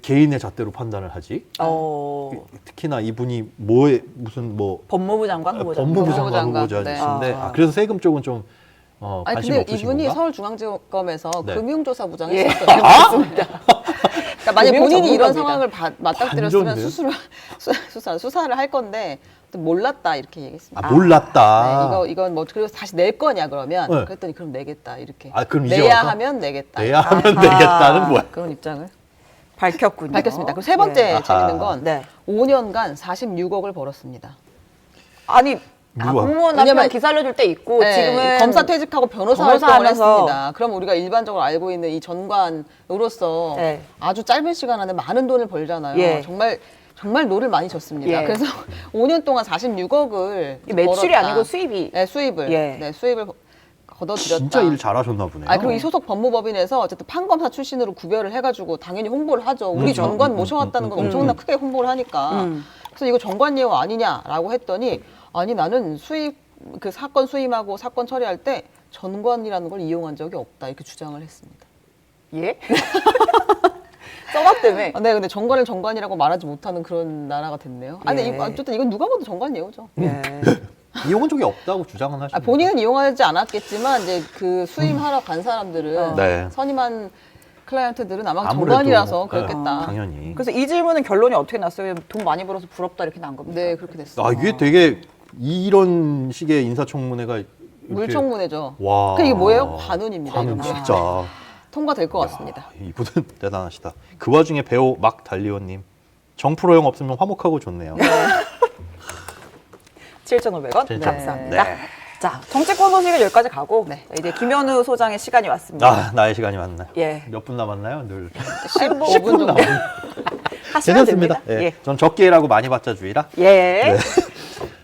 개인의 잣대로 판단을 하지? 특히나 이분이 무슨 법무부 장관 후보자. 법무부 법무부 장관 장관. 후보자이신데 네. 그래서 세금 쪽은 좀 아니 관심 근데 없으신 이분이 건가? 서울중앙지검에서 네. 금융조사부장 예. 했었거든요. 그러니까 만약 금융 본인이 이런 전문가입니다. 상황을 맞닥뜨렸으면 반전인데요? 수사를 할 건데 몰랐다 이렇게 얘기했습니다. 몰랐다. 네, 이건 뭐 그리고 다시 낼 거냐 그러면 네. 그랬더니 그럼 내겠다 이렇게. 그럼 이제 내야 와서? 하면 내겠다. 내야 하면 되겠다는 뭐야? 그런 입장을 밝혔군요. 밝혔습니다. 그리고 세 번째 네. 재밌는 건 네. 5년간 46억을 벌었습니다. 아니 누가? 공무원 남편 왜냐면- 기살려줄 때 있고 네, 지금은 검사 퇴직하고 변호사 변호사 활동을 하면서- 했습니다. 그럼 우리가 일반적으로 알고 있는 이 전관으로서 네. 아주 짧은 시간 안에 많은 돈을 벌잖아요. 예. 정말 노를 많이 줬습니다. 예. 그래서 5년 동안 46억을 매출이 아니고 수입이. 네, 수입을 예. 네, 수입을 거둬들였다. 진짜 일 잘하셨나 보네요. 그리고 이 소속 법무법인에서 어쨌든 판검사 출신으로 구별을 해가지고 당연히 홍보를 하죠. 우리 그렇죠. 전관 모셔왔다는 건 엄청나 크게 홍보를 하니까. 그래서 이거 전관 예우 아니냐라고 했더니 아니 나는 그 사건 수임하고 사건 처리할 때 전관이라는 걸 이용한 적이 없다 이렇게 주장을 했습니다. 예? 써봤다며. 네, 근데 전관을 전관이라고 말하지 못하는 그런 나라가 됐네요. 아니, 예. 근데 어쨌든 이건 누가 봐도 전관 예우죠. 예. 이용한 적이 없다고 주장은 하시는 본인은 이용하지 않았겠지만 이제 그 수임하러 간 사람들은 네. 선임한 클라이언트들은 아마 아무래도, 전관이라서 네, 그렇겠다. 당연히. 그래서 이 질문은 결론이 어떻게 났어요? 돈 많이 벌어서 부럽다 이렇게 난 겁니다. 네, 그렇게 됐어요. 이게 되게 이런 식의 인사청문회가 이렇게- 물청문회죠. 와. 그 이게 뭐예요? 관운입니다. 관운 이런 게. 진짜. 통과될 것 같습니다. 이분은 대단하시다. 그 와중에 배우 막 달리오님 정프로형 없으면 화목하고 좋네요. 7,500원? 네. 감사합니다. 네. 자, 정치권 소식은 여기까지 가고 이제 김현우 소장의 시간이 왔습니다. 나의 시간이 왔나요? 예. 몇 분 남았나요? 늘 15분 정도. 하시면 괜찮습니다. 됩니다. 예. 예. 전 적게 일하고 많이 받자 주의라. 예.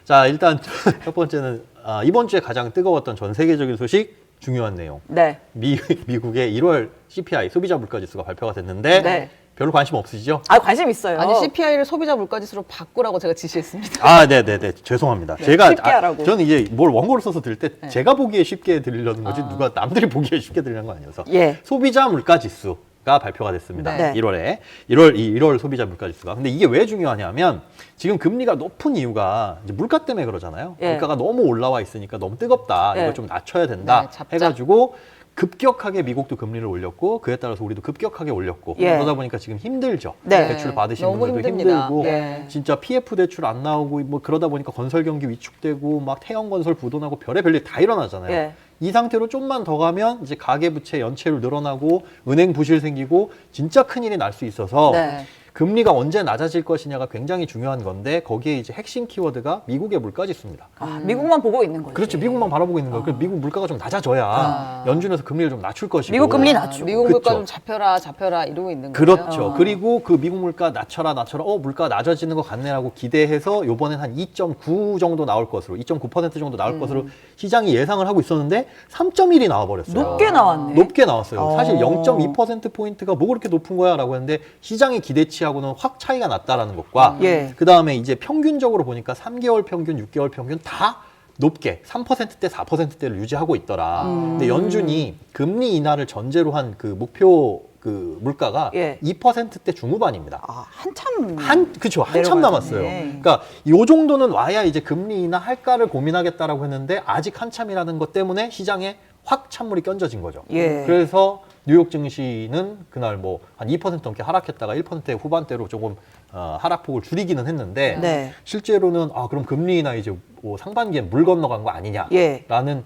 자, 일단 첫 번째는 이번 주에 가장 뜨거웠던 전 세계적인 소식, 중요한 내용. 네. 미국의 1월 CPI 소비자 물가 지수가 발표가 됐는데 네. 별로 관심 없으시죠? 관심 있어요. 아니 CPI를 소비자 물가지수로 바꾸라고 제가 지시했습니다. 네네네. 죄송합니다. 제가 쉽게 하라고. 저는 이제 뭘 원고를 써서 드릴 때 제가 보기에 쉽게 드리려는 거지 누가 남들이 보기에 쉽게 드리는 거 아니어서. 예. 소비자 물가 지수가 발표가 됐습니다. 네. 1월에 1월 소비자 물가 지수가. 근데 이게 왜 중요하냐면 지금 금리가 높은 이유가 이제 물가 때문에 그러잖아요. 예. 물가가 너무 올라와 있으니까 너무 뜨겁다. 예. 이거 좀 낮춰야 된다. 네, 잡자. 해가지고 급격하게 미국도 금리를 올렸고 그에 따라서 우리도 급격하게 올렸고 예. 그러다 보니까 지금 힘들죠. 네. 대출 받으신 너무 분들도 힘듭니다. 힘들고 네. 진짜 PF 대출 안 나오고 뭐 그러다 보니까 건설 경기 위축되고 막 태형 건설 부도나고 별의별 일 다 일어나잖아요. 예. 이 상태로 좀만 더 가면 이제 가계 부채 연체율 늘어나고 은행 부실 생기고 진짜 큰일이 날 수 있어서 네. 금리가 언제 낮아질 것이냐가 굉장히 중요한 건데 거기에 이제 핵심 키워드가 미국의 물가 지수입니다. 미국만 보고 있는 거지. 그렇죠. 미국만 바라보고 있는 거예요. 그래서 미국 물가가 좀 낮아져야 연준에서 금리를 좀 낮출 것이고. 미국 금리 낮추고. 미국 물가 그쵸. 좀 잡혀라 이러고 있는 거예요. 그렇죠. 그리고 그 미국 물가 낮춰라. 물가가 낮아지는 것 같네라고 기대해서 요번엔 한 2.9 정도 나올 것으로 2.9% 정도 나올 것으로 시장이 예상을 하고 있었는데 3.1이 나와버렸어요. 높게 나왔네. 높게 나왔어요. 사실 0.2%포인트가 뭐 그렇게 높은 거야 라고 했는데 시장의 기대치하고는 확 차이가 났다라는 것과 예. 그 다음에 이제 평균적으로 보니까 3개월 평균, 6개월 평균 다 높게 3%대, 4%대를 유지하고 있더라. 근데 연준이 금리 인하를 전제로 한 그 목표 그 물가가 예. 2%대 중후반입니다. 한참 그쵸. 한참 내려가야 남았어요. 되네. 그러니까 요 정도는 와야 이제 금리 인하 할까를 고민하겠다라고 했는데 아직 한참이라는 것 때문에 시장에 확 찬물이 껴져진 거죠. 예. 그래서 뉴욕 증시는 그날 뭐 한 2% 넘게 하락했다가 1% 후반대로 조금 하락폭을 줄이기는 했는데 네. 실제로는 그럼 금리 인하 이제 뭐 상반기에 물 건너간 거 아니냐라는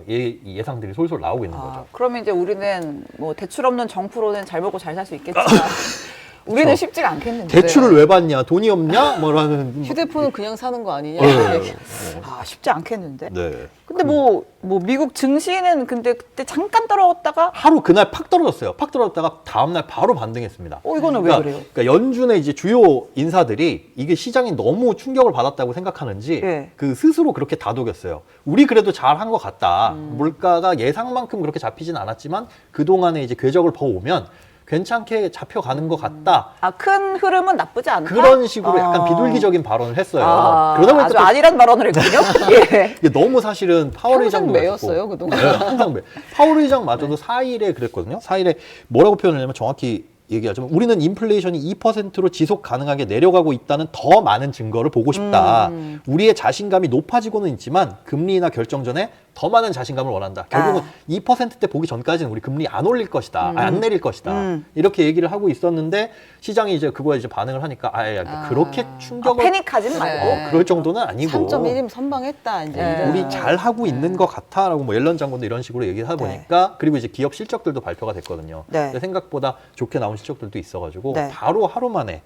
예. 예상들이 솔솔 나오고 있는 거죠. 그러면 이제 우리는 뭐 대출 없는 정프로는 잘 먹고 잘 살 수 있겠지만 우리는 그렇죠. 쉽지가 않겠는데. 대출을 왜 받냐? 돈이 없냐? 뭐라는 휴대폰은 그냥 사는 거 아니냐. 쉽지 않겠는데. 네. 근데 뭐 미국 증시는 근데 그때 잠깐 떨어졌다가 하루 그날 팍 떨어졌어요. 팍 떨어졌다가 다음날 바로 반등했습니다. 이거는 왜 그래요? 그러니까 연준의 이제 주요 인사들이 이게 시장이 너무 충격을 받았다고 생각하는지 예. 그 스스로 그렇게 다독였어요. 우리 그래도 잘한 것 같다. 물가가 예상만큼 그렇게 잡히진 않았지만 그동안에 이제 궤적을 버오면 괜찮게 잡혀가는 것 같다. 큰 흐름은 나쁘지 않다. 그런 식으로 약간 비둘기적인 발언을 했어요. 그러다 보니까 아주 또 안일한 발언을 했군요. 예. 이게 너무 사실은 파월 의장도 매였어요, 그랬고. 그동안. 네, 항상 매. 파월 의장마저도 4일에 그랬거든요. 4일에 뭐라고 표현하냐면 정확히 얘기하자면 우리는 인플레이션이 2%로 지속 가능하게 내려가고 있다는 더 많은 증거를 보고 싶다. 우리의 자신감이 높아지고는 있지만 금리 인하 결정 전에 더 많은 자신감을 원한다. 결국은 2%대 보기 전까지는 우리 금리 안 올릴 것이다. 안 내릴 것이다. 이렇게 얘기를 하고 있었는데 시장이 이제 그거에 이제 반응을 하니까 그렇게 충격을 패닉하지는 말고. 그럴 정도는 아니고 3.1이면 선방했다. 이제 이런. 우리 잘 하고 있는 것 같아라고 뭐 옐런 장관도 이런 식으로 얘기를 하다 보니까 그리고 이제 기업 실적들도 발표가 됐거든요. 네. 근데 생각보다 좋게 나온 실적들도 있어가지고 네. 바로 하루 만에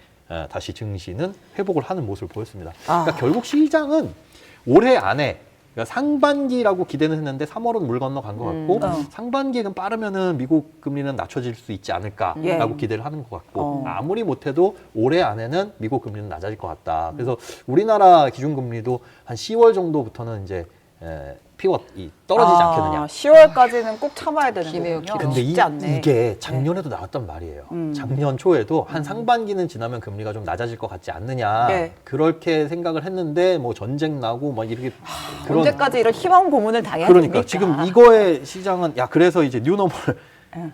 다시 증시는 회복을 하는 모습을 보였습니다. 그러니까 결국 시장은 올해 안에 그러니까 상반기라고 기대는 했는데 3월은 물 건너간 것 같고 상반기는 빠르면은 미국 금리는 낮춰질 수 있지 않을까라고 예. 기대를 하는 것 같고 아무리 못해도 올해 안에는 미국 금리는 낮아질 것 같다. 그래서 우리나라 기준금리도 한 10월 정도부터는 이제 피벗이 떨어지지 않겠느냐. 10월까지는 꼭 참아야 되는 기네요, 거군요. 근데 쉽지 않네. 이게 작년에도 나왔단 말이에요. 작년 초에도 한 상반기는 지나면 금리가 좀 낮아질 것 같지 않느냐. 네. 그렇게 생각을 했는데 뭐 전쟁 나고 막 이렇게 언제까지 이런 희망 고문을 당해야 그러니까 됩니까? 지금 이거의 시장은 그래서 이제 뉴노멀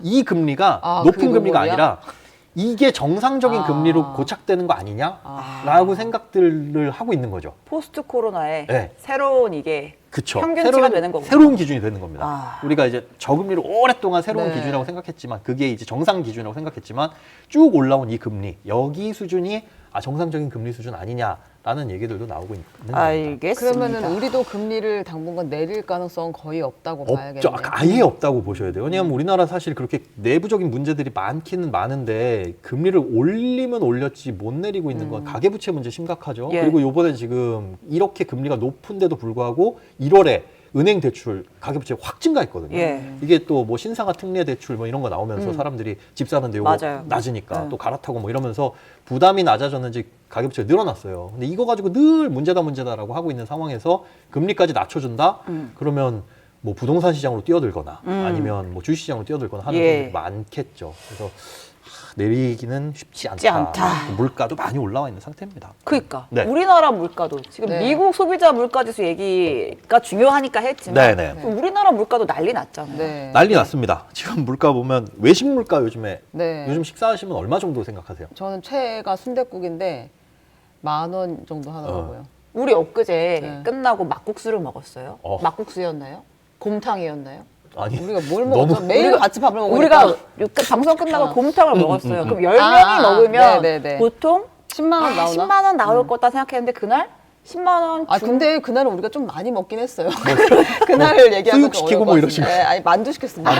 이 금리가 높은 그게 금리가 노멀이야? 아니라 이게 정상적인 금리로 고착되는 거 아니냐라고 생각들을 하고 있는 거죠. 포스트 코로나에 네. 새로운 이게 그쵸. 평균치가 되는 거군요. 새로운 기준이 되는 겁니다. 우리가 이제 저금리를 오랫동안 새로운 네. 기준이라고 생각했지만 그게 이제 정상 기준이라고 생각했지만 쭉 올라온 이 금리 여기 수준이 정상적인 금리 수준 아니냐라는 얘기들도 나오고 있는 겁니다. 알겠습니다. 그러면은 우리도 금리를 당분간 내릴 가능성은 거의 없다고 없죠. 봐야겠네요. 아예 없다고 보셔야 돼요. 왜냐하면 우리나라 사실 그렇게 내부적인 문제들이 많기는 많은데 금리를 올리면 올렸지 못 내리고 있는 건 가계부채 문제 심각하죠. 예. 그리고 요번에 지금 이렇게 금리가 높은데도 불구하고 1월에 은행 대출 가계부채 확 증가했거든요. 예. 이게 또 뭐 신상화 특례 대출 뭐 이런 거 나오면서 사람들이 집 사는데 요거 맞아요. 낮으니까 또 갈아타고 뭐 이러면서 부담이 낮아졌는지 가계부채가 늘어났어요. 근데 이거 가지고 늘 문제다라고 하고 있는 상황에서 금리까지 낮춰준다? 그러면 뭐 부동산 시장으로 뛰어들거나 아니면 뭐 주식 시장으로 뛰어들거나 하는 예. 분들이 많겠죠. 그래서 내리기는 쉽지 쉽지 않다. 물가도 많이 올라와 있는 상태입니다. 그러니까 네. 우리나라 물가도 지금 네. 미국 소비자 물가지수 얘기가 중요하니까 했지만 네네. 우리나라 물가도 난리 났잖아요. 네. 난리 났습니다. 지금 물가 보면 외식 물가 요즘에 네. 요즘 식사하시면 얼마 정도 생각하세요? 저는 최애가 순댓국인데 10,000원 정도 하더라고요. 우리 엊그제 네. 끝나고 막국수를 먹었어요. 어. 막국수였나요? 곰탕이었나요? 아니 우리가 뭘 너무- 먹었죠? 매일 같이 밥을 먹으니까 우리가 방송 끝나고 곰탕을 먹었어요. 그럼 10명이 먹으면 네네네. 보통 10만 원 나오나? 10만 원 나올 거다 생각했는데 그날 10만 원. 아 근데 그날은 우리가 좀 많이 먹긴 했어요. 그날 얘기하면 좀 수육시키고 어려울 뭐 것 이러시면. 같습니다. 아니 만두 시켰습니다.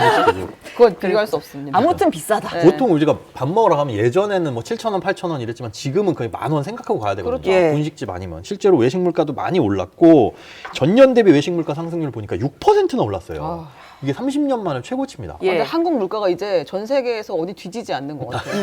그건 비교할 수 없습니다. 아무튼 비싸다. 보통 우리가 밥 먹으러 가면 예전에는 뭐 7,000원, 8,000원 이랬지만 지금은 거의 10,000원 생각하고 가야 되거든요. 그렇죠. 예. 분식집 아니면. 실제로 외식 물가도 많이 올랐고 전년 대비 외식 물가 상승률 보니까 6%나 올랐어요. 이게 30년 만에 최고치입니다. 예. 근데 한국 물가가 이제 전 세계에서 어디 뒤지지 않는 것 같아요.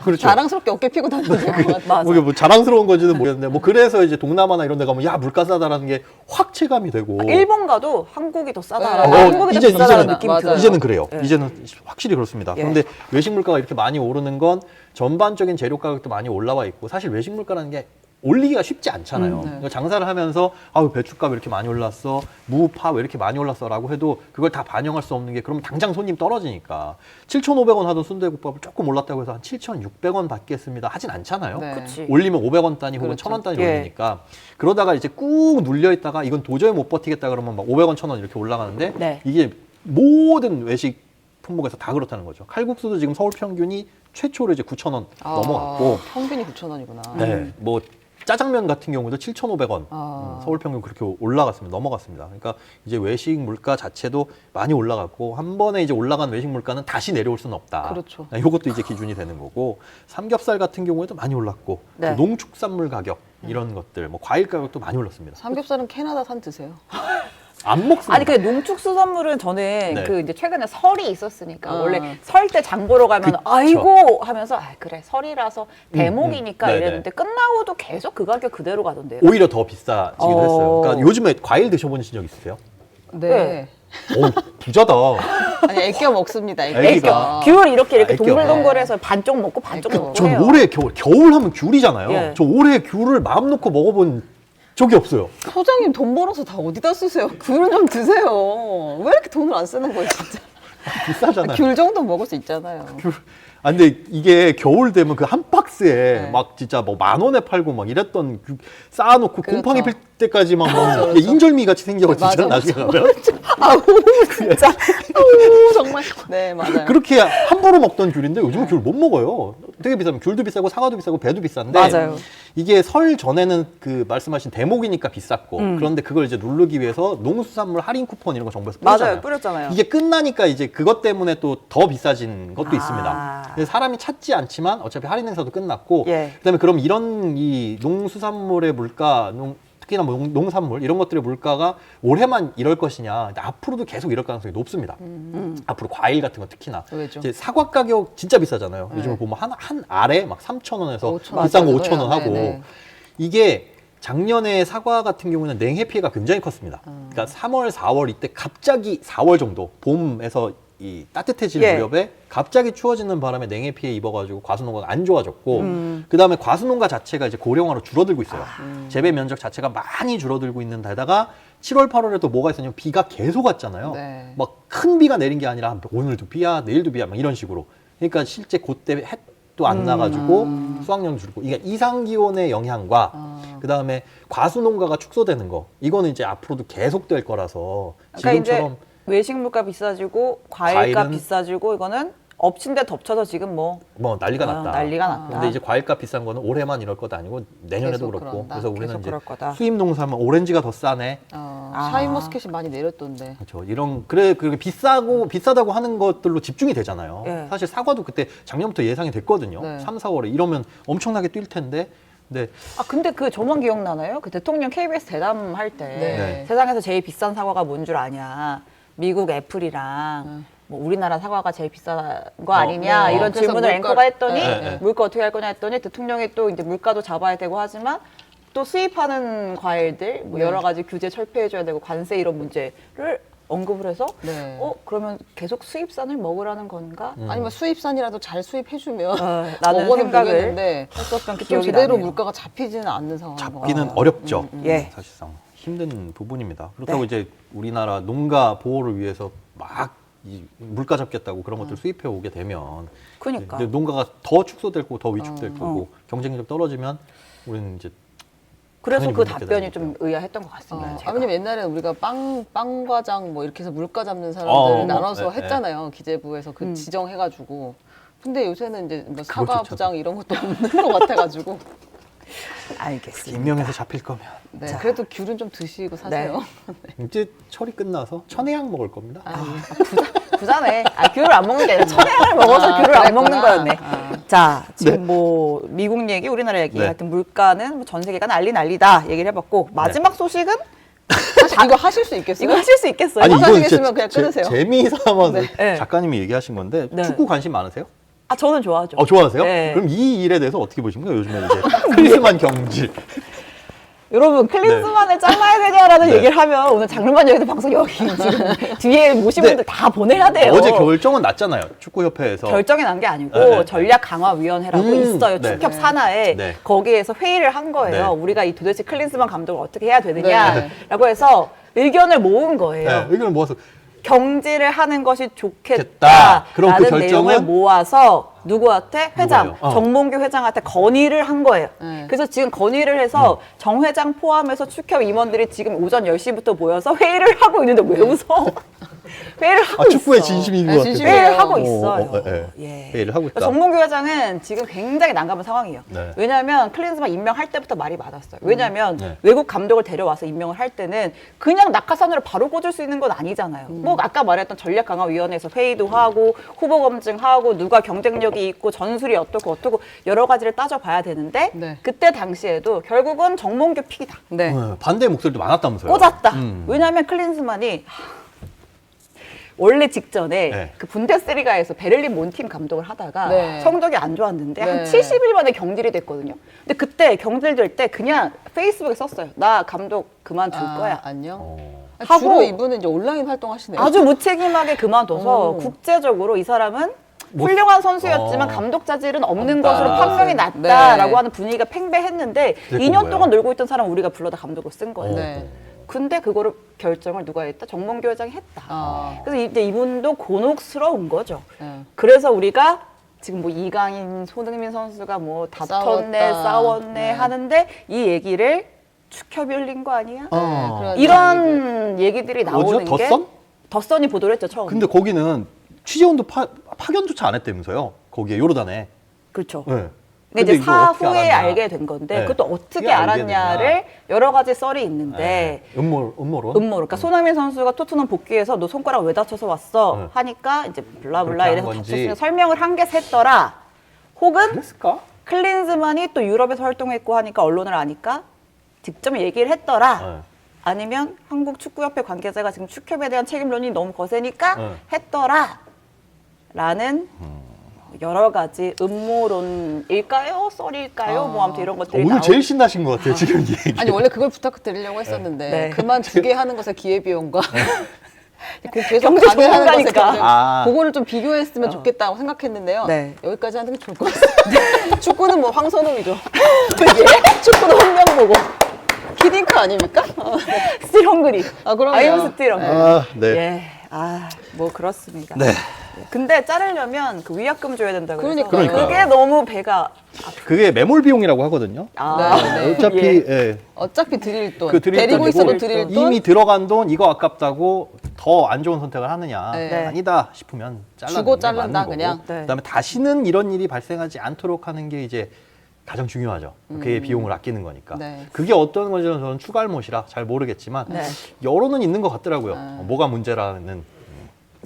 그렇죠. 자랑스럽게 어깨 피고 다니는 것 같아요. 맞아. 뭐 이게 뭐 자랑스러운 건지는 모르겠는데 뭐 그래서 이제 동남아나 이런 데 가면 야 물가 싸다라는 게 확 체감이 되고 일본 가도 한국이 더 싸다라고. 네. 한국이 더 비싸다는 느낌이 맞아요. 들어요. 이제는 그래요. 예. 이제는 확실히 그렇습니다. 예. 그런데 외식 물가가 이렇게 많이 오르는 건 전반적인 재료 가격도 많이 올라와 있고 사실 외식 물가라는 게 올리기가 쉽지 않잖아요. 그러니까 장사를 하면서 아우 배추값 왜 이렇게 많이 올랐어, 무, 파 왜 이렇게 많이 올랐어라고 해도 그걸 다 반영할 수 없는 게 그러면 당장 손님 떨어지니까 7,500원 하던 순대국밥을 조금 올랐다고 해서 한 7,600원 받겠습니다 하진 않잖아요. 네. 그치. 올리면 500원 단위 혹은 그렇죠. 1,000원 단위로 예. 올리니까 그러다가 이제 꾹 눌려 있다가 이건 도저히 못 버티겠다 그러면 막 500원, 1,000원 이렇게 올라가는데 네. 이게 모든 외식 품목에서 다 그렇다는 거죠. 칼국수도 지금 서울 평균이 최초로 이제 9,000원 넘어갔고 평균이 9,000원이구나. 네, 뭐 짜장면 같은 경우도 7,500원 아. 서울 평균 그렇게 올라갔습니다. 넘어갔습니다. 그러니까 이제 외식 물가 자체도 많이 올라갔고 한 번에 이제 올라간 외식 물가는 다시 내려올 수는 없다. 그렇죠. 이것도 이제 기준이 되는 거고 삼겹살 같은 경우에도 많이 올랐고 네. 농축산물 가격 이런 것들 뭐 과일 가격도 많이 올랐습니다. 삼겹살은 캐나다산 드세요. 안 먹습니다. 아니 근데 농축수산물은 저는 네. 그 이제 최근에 설이 있었으니까 아. 원래 설 때 장 보러 가면 그쵸. 아이고 하면서 아 그래 설이라서 대목이니까 네네. 이랬는데 끝나고도 계속 그 가격 그대로 가던데요. 오히려 더 비싸지기도 했어요. 그러니까 요즘에 과일 드셔보신 적 있으세요? 네. 오 부자다. 아니 애껴 먹습니다. 애기가. 귤 이렇게 애껴. 동글동글해서 반쪽 먹고 반쪽 애껴. 먹고 전 해요. 올해 겨울 하면 귤이잖아요. 예. 저 올해 귤을 마음 놓고 먹어본 적이 없어요. 소장님 돈 벌어서 다 어디다 쓰세요? 귤은 좀 드세요. 왜 이렇게 돈을 안 쓰는 거예요, 진짜? 비싸잖아요. 귤 정도 먹을 수 있잖아요. 아 근데 이게 겨울 되면 그 한 박스에 네. 막 진짜 뭐 10,000원에 팔고 막 이랬던 쌓아놓고 그렇죠. 곰팡이 필 때까지 막 그렇죠, 이게 인절미 같이 생겨가지고 맞아, 나중에 맞아. 가면 아우 진짜. 아우 정말. 네 맞아요. 그렇게 함부로 먹던 귤인데 요즘은 귤 못 먹어요. 되게 비싸면 귤도 비싸고 사과도 비싸고 배도 비싼데 맞아요. 이게 설 전에는 그 말씀하신 대목이니까 비쌌고 그런데 그걸 이제 누르기 위해서 농수산물 할인 쿠폰 이런 거 정부에서 뿌렸잖아요. 맞아요 뿌렸잖아요. 이게 끝나니까 이제 그것 때문에 또 더 비싸진 것도 아. 있습니다. 그래서 사람이 찾지 않지만 어차피 할인 행사도 끝났고 예. 그다음에 그럼 이런 이 농수산물의 물가 특히나 뭐 농산물 이런 것들의 물가가 올해만 이럴 것이냐 앞으로도 계속 이럴 가능성이 높습니다. 앞으로 과일 같은 거 특히나 왜죠? 이제 사과 가격 진짜 비싸잖아요. 네. 요즘에 보면 한 알에 막 3,000원에서 5,000원 비싼 거 맞아요. 5,000원 하고 네. 이게 작년에 사과 같은 경우는 냉해 피해가 굉장히 컸습니다. 그러니까 3월, 4월 이때 갑자기 4월 정도 봄에서 이 따뜻해질 예. 무렵에 갑자기 추워지는 바람에 냉해 피해 입어가지고 과수농가가 안 좋아졌고 그 다음에 과수농가 자체가 이제 고령화로 줄어들고 있어요. 재배 면적 자체가 많이 줄어들고 있는 데다가 7월, 8월에도 뭐가 있었냐면 비가 계속 왔잖아요. 네. 막 큰 비가 내린 게 아니라 오늘도 비야, 내일도 비야, 막 이런 식으로. 그러니까 실제 그때 햇도 안 나가지고 수확량도 줄고. 이게 이상 기온의 영향과 그 다음에 과수농가가 축소되는 거. 이거는 이제 앞으로도 계속될 거라서 그러니까 지금처럼. 이제 외식 물가 비싸지고 과일값 과일은- 비싸지고 이거는 엎친 데 덮쳐서 지금 뭐 뭐 난리가 났다. 난리가 났다. 근데 이제 과일값 비싼 거는 올해만 이럴 것도 아니고 내년에도 계속 그렇고. 그런다. 그래서 우리는 계속 이제 그럴 거다. 수입 농사면 오렌지가 더 싸네. 샤인머스켓이 많이 내렸던데. 그렇죠. 이런 그렇게 비싸다고 하는 것들로 집중이 되잖아요. 예. 사실 사과도 그때 작년부터 예상이 됐거든요. 네. 3, 4월에 이러면 엄청나게 뛸 텐데. 근데 아 근데 그 저만 기억나나요? 그 대통령 KBS 대담할 때 네. 세상에서 제일 비싼 사과가 뭔 줄 아냐? 미국 애플이랑 뭐 우리나라 사과가 제일 비싼 거 아니냐 네. 이런 그래서 질문을 물가- 앵커가 했더니 네, 네. 물가 어떻게 할 거냐 했더니 대통령이 또 이제 물가도 잡아야 되고 하지만 또 수입하는 과일들 뭐 네. 여러 가지 규제 철폐해줘야 되고 관세 이런 문제를 언급을 해서 네. 그러면 계속 수입산을 먹으라는 건가? 아니면 수입산이라도 잘 수입해주면 라는 먹어는 생각을 보겠는데 했었던 좀 기억이 제대로 나네요. 물가가 잡히지는 않는 상황인 것 잡기는 같아요. 어렵죠. 예. 사실상 힘든 부분입니다. 그렇다고 네. 이제 우리나라 농가 보호를 위해서 막 이 물가 잡겠다고 그런 것들 수입해 오게 되면 그러니까. 이제 농가가 더 축소될 거고 더 위축될 거고 경쟁력 떨어지면 우리는 이제 그래서 당연히 그 못 먹게 답변이 되는 좀 의아했던 것 같습니다. 제가. 왜냐면 옛날에 우리가 빵 과장 뭐 이렇게 해서 물가 잡는 사람들을 나눠서 네, 했잖아요. 기재부에서 그 지정해가지고. 근데 요새는 이제 뭐 그것조차도. 사과 부장 이런 것도 없는 것 같아가지고. 알겠습니다. 임명해서 잡힐 거면 네, 그래도 귤은 좀 드시고 사세요. 이제 철이 끝나서 천혜향 먹을 겁니다. 부자네. 귤을 안 먹는 게 아니라 천혜향을 먹어서 귤을 안 먹는 거였네. 자, 지금 뭐 미국 얘기, 우리나라 얘기, 네. 하여튼 물가는 뭐 전 세계가 난리다 얘기를 해봤고 마지막 소식은 사실 이거 하실 수 있겠어요? 이거 하실 수 있겠어요? 아니 이건 하시겠으면 진짜 그냥 끊으세요. 재미 삼아서 네. 작가님이 얘기하신 건데 네. 축구 관심 많으세요? 저는 좋아하죠. 좋아하세요? 네. 그럼 이 일에 대해서 어떻게 보십니까? 요즘에 이제 클리스만 경질. 여러분 클린스만을 잘라야 되냐라는 네. 얘기를 하면 오늘 장르만 여기서 방송 여기 지금 뒤에 모신 네. 분들 다 보내야 돼요. 어제 결정은 났잖아요. 축구협회에서. 결정이 난 게 아니고 네. 전략강화위원회라고 있어요. 네. 축협 산하에 네. 거기에서 회의를 한 거예요. 네. 우리가 이 도대체 클린스만 감독을 어떻게 해야 되느냐라고 해서 의견을 모은 거예요. 네, 의견을 모아서 경질을 하는 것이 좋겠다. 좋겠다라는 그럼 그 결정은? 내용을 모아서 누구한테? 회장, 누가요? 정몽규 회장한테 건의를 한 거예요. 네. 그래서 지금 건의를 해서 정 회장 포함해서 축협 임원들이 지금 오전 10시부터 모여서 회의를 하고 있는데 왜 웃어? 회의를 하고 있어. 축구에 진심인 것 네, 같아요. 진심이에요. 회의를 하고 있어요. 예. 회의를 하고 있다. 정몽규 회장은 지금 굉장히 난감한 상황이에요. 네. 왜냐하면 클린스만 임명할 때부터 말이 많았어요. 왜냐하면 네. 외국 감독을 데려와서 임명을 할 때는 그냥 낙하산으로 바로 꽂을 수 있는 건 아니잖아요. 뭐 아까 말했던 전략강화위원회에서 회의도 하고 후보 검증하고 누가 경쟁력이 있고 전술이 어떻고 여러 가지를 따져봐야 되는데 네. 그때 당시에도 결국은 정몽규 픽이다. 네. 반대의 목소리도 많았다면서요. 꽂았다. 왜냐하면 클린스만이 원래 직전에 네. 그 분데스리가에서 베를린 몬팀 감독을 하다가 네. 성적이 안 좋았는데 한 네. 70일 만에 경질이 됐거든요. 근데 그때 경질될 때 그냥 페이스북에 썼어요. 나 감독 그만둘 거야. 안녕. 하고 주로 이분은 이제 온라인 활동하시네요. 아주 무책임하게 그만둬서 오. 국제적으로 이 사람은 훌륭한 선수였지만 감독 자질은 없는 없다. 것으로 판명이 났다라고 네. 하는 분위기가 팽배했는데 됐던 2년 거예요. 동안 놀고 있던 사람 우리가 불러다 감독으로 쓴 거예요. 네. 근데 그거를 결정을 누가 했다? 정몽규 회장이 했다. 아. 그래서 이제 이분도 곤혹스러운 거죠. 네. 그래서 우리가 지금 뭐 이강인, 손흥민 선수가 뭐 다퉜네, 싸웠다. 싸웠네 네. 하는데 이 얘기를 축협이 흘린 거 아니야? 그런 이런 얘기들이 나오는 어디죠? 게 덧선? 덧선이 보도를 했죠, 처음. 근데 거기는 취재원도 파견조차 안 했다면서요. 거기에 요르단에. 그렇죠. 네. 근데 이제 이걸 어떻게 사후에 알았냐. 알게 된 건데 네. 그것도 어떻게 어떻게 알게 알았냐를 됐냐. 여러 가지 썰이 있는데 네. 음모론. 그러니까 손흥민 선수가 토트넘 복귀해서 너 손가락 왜 다쳐서 왔어? 네. 하니까 이제 블라블라 그렇게 한 이래서 건지. 다쳤으면 설명을 한 게 샜더라. 혹은 그랬을까? 클린즈만이 또 유럽에서 활동했고 하니까 언론을 아니까 직접 얘기를 했더라. 네. 아니면 한국 축구협회 관계자가 지금 축협에 대한 책임론이 너무 거세니까 네. 했더라. 라는 여러 가지 음모론일까요? 썰일까요? 뭐 아무튼 이런 것들이 오늘 나오고 제일 신나신 것 같아요. 지금 이 얘기. 아니 원래 그걸 부탁드리려고 했었는데 네. 그만 두 개 하는 것의 기회비용과 그 계속 경제 감행하는 것의 전문가니까. 경쟁, 아. 그거를 좀 비교했으면 좋겠다고 생각했는데요. 네. 여기까지 하는 게 좋을 것 같습니다. 축구는 뭐 황선홍이죠. 예? 축구는 홍명보고. 키딩크 아닙니까? 스틸 헝그리. 그럼요. 아이엠 스틸 헝그리. 아, 네. 예. 뭐 그렇습니다. 네. 근데 자르려면 그 위약금 줘야 된다고 그래서 그러니까요. 그게 너무 배가 그게 매몰 비용이라고 하거든요. 네. 어차피 예. 어차피 드릴 돈. 그 드릴 데리고 돈이고 있어도 드릴 돈. 이미 들어간 돈 이거 아깝다고 더 안 좋은 선택을 하느냐 네. 아니다 싶으면 주고 잘라주는 게 맞는 자른다, 거고. 그냥. 네. 그다음에 다시는 이런 일이 발생하지 않도록 하는 게 이제 가장 중요하죠. 그의 비용을 아끼는 거니까. 네. 그게 어떤 건지는 저는 추갈못이라 잘 모르겠지만 네. 여론은 있는 것 같더라고요. 뭐가 문제라는.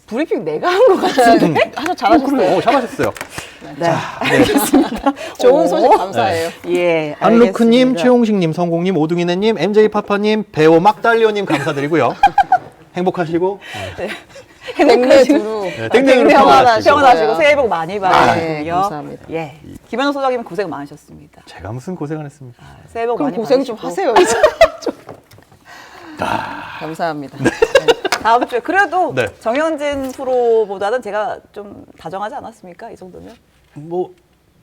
브리핑 내가 한 것 같은데. 아주 잘하셨어요. 잘하셨어요. 네. 좋은 소식 감사해요. 예. 안루크님, 알겠습니다. 최용식님, 성공님, 오둥이네님, MJ파파님, 배우 막달리오님 감사드리고요. 행복하시고 땡내 두루. 네, 땡땡으로 평안하시고 평안하시고. 새해 복 많이 받으시고요. 네, 감사합니다. 예. 김현우 소장님 고생 많으셨습니다. 제가 무슨 고생을 했습니다. 새해 복 그럼 많이 고생 받으시고. 좀 하세요. 이제. 감사합니다. 다음 주에 그래도 네. 정영진 프로보다는 제가 좀 다정하지 않았습니까? 이 정도면. 뭐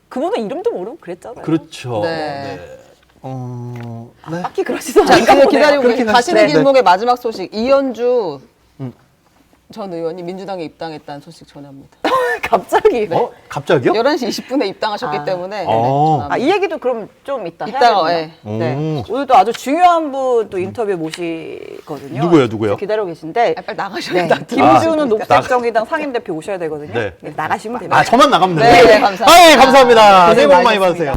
그분은 이름도 모르고 그랬잖아요. 그렇죠. 네. 네. 딱히 그러시도 자, 않을까 그 기다리고 그렇게 계신 가시는 가시죠. 길목의 마지막 소식. 이현주 전 의원이 민주당에 입당했다는 소식 전합니다. 갑자기. 갑자기요? 11시 20분에 입당하셨기 때문에 아. 이 얘기도 그럼 좀 이따 이따가, 해야겠네요. 예. 네. 오늘도 아주 중요한 분 또 인터뷰 모시거든요. 누구요? 기다리고 계신데 빨리 나가셔야 네. 돼. 김주는 녹색정의당 상임대표 오셔야 되거든요. 네. 나가시면 됩니다. 저만 나가면 돼요. 네, 감사합니다. 감사합니다. 고생 새해 복 많이 많으셨습니다. 받으세요.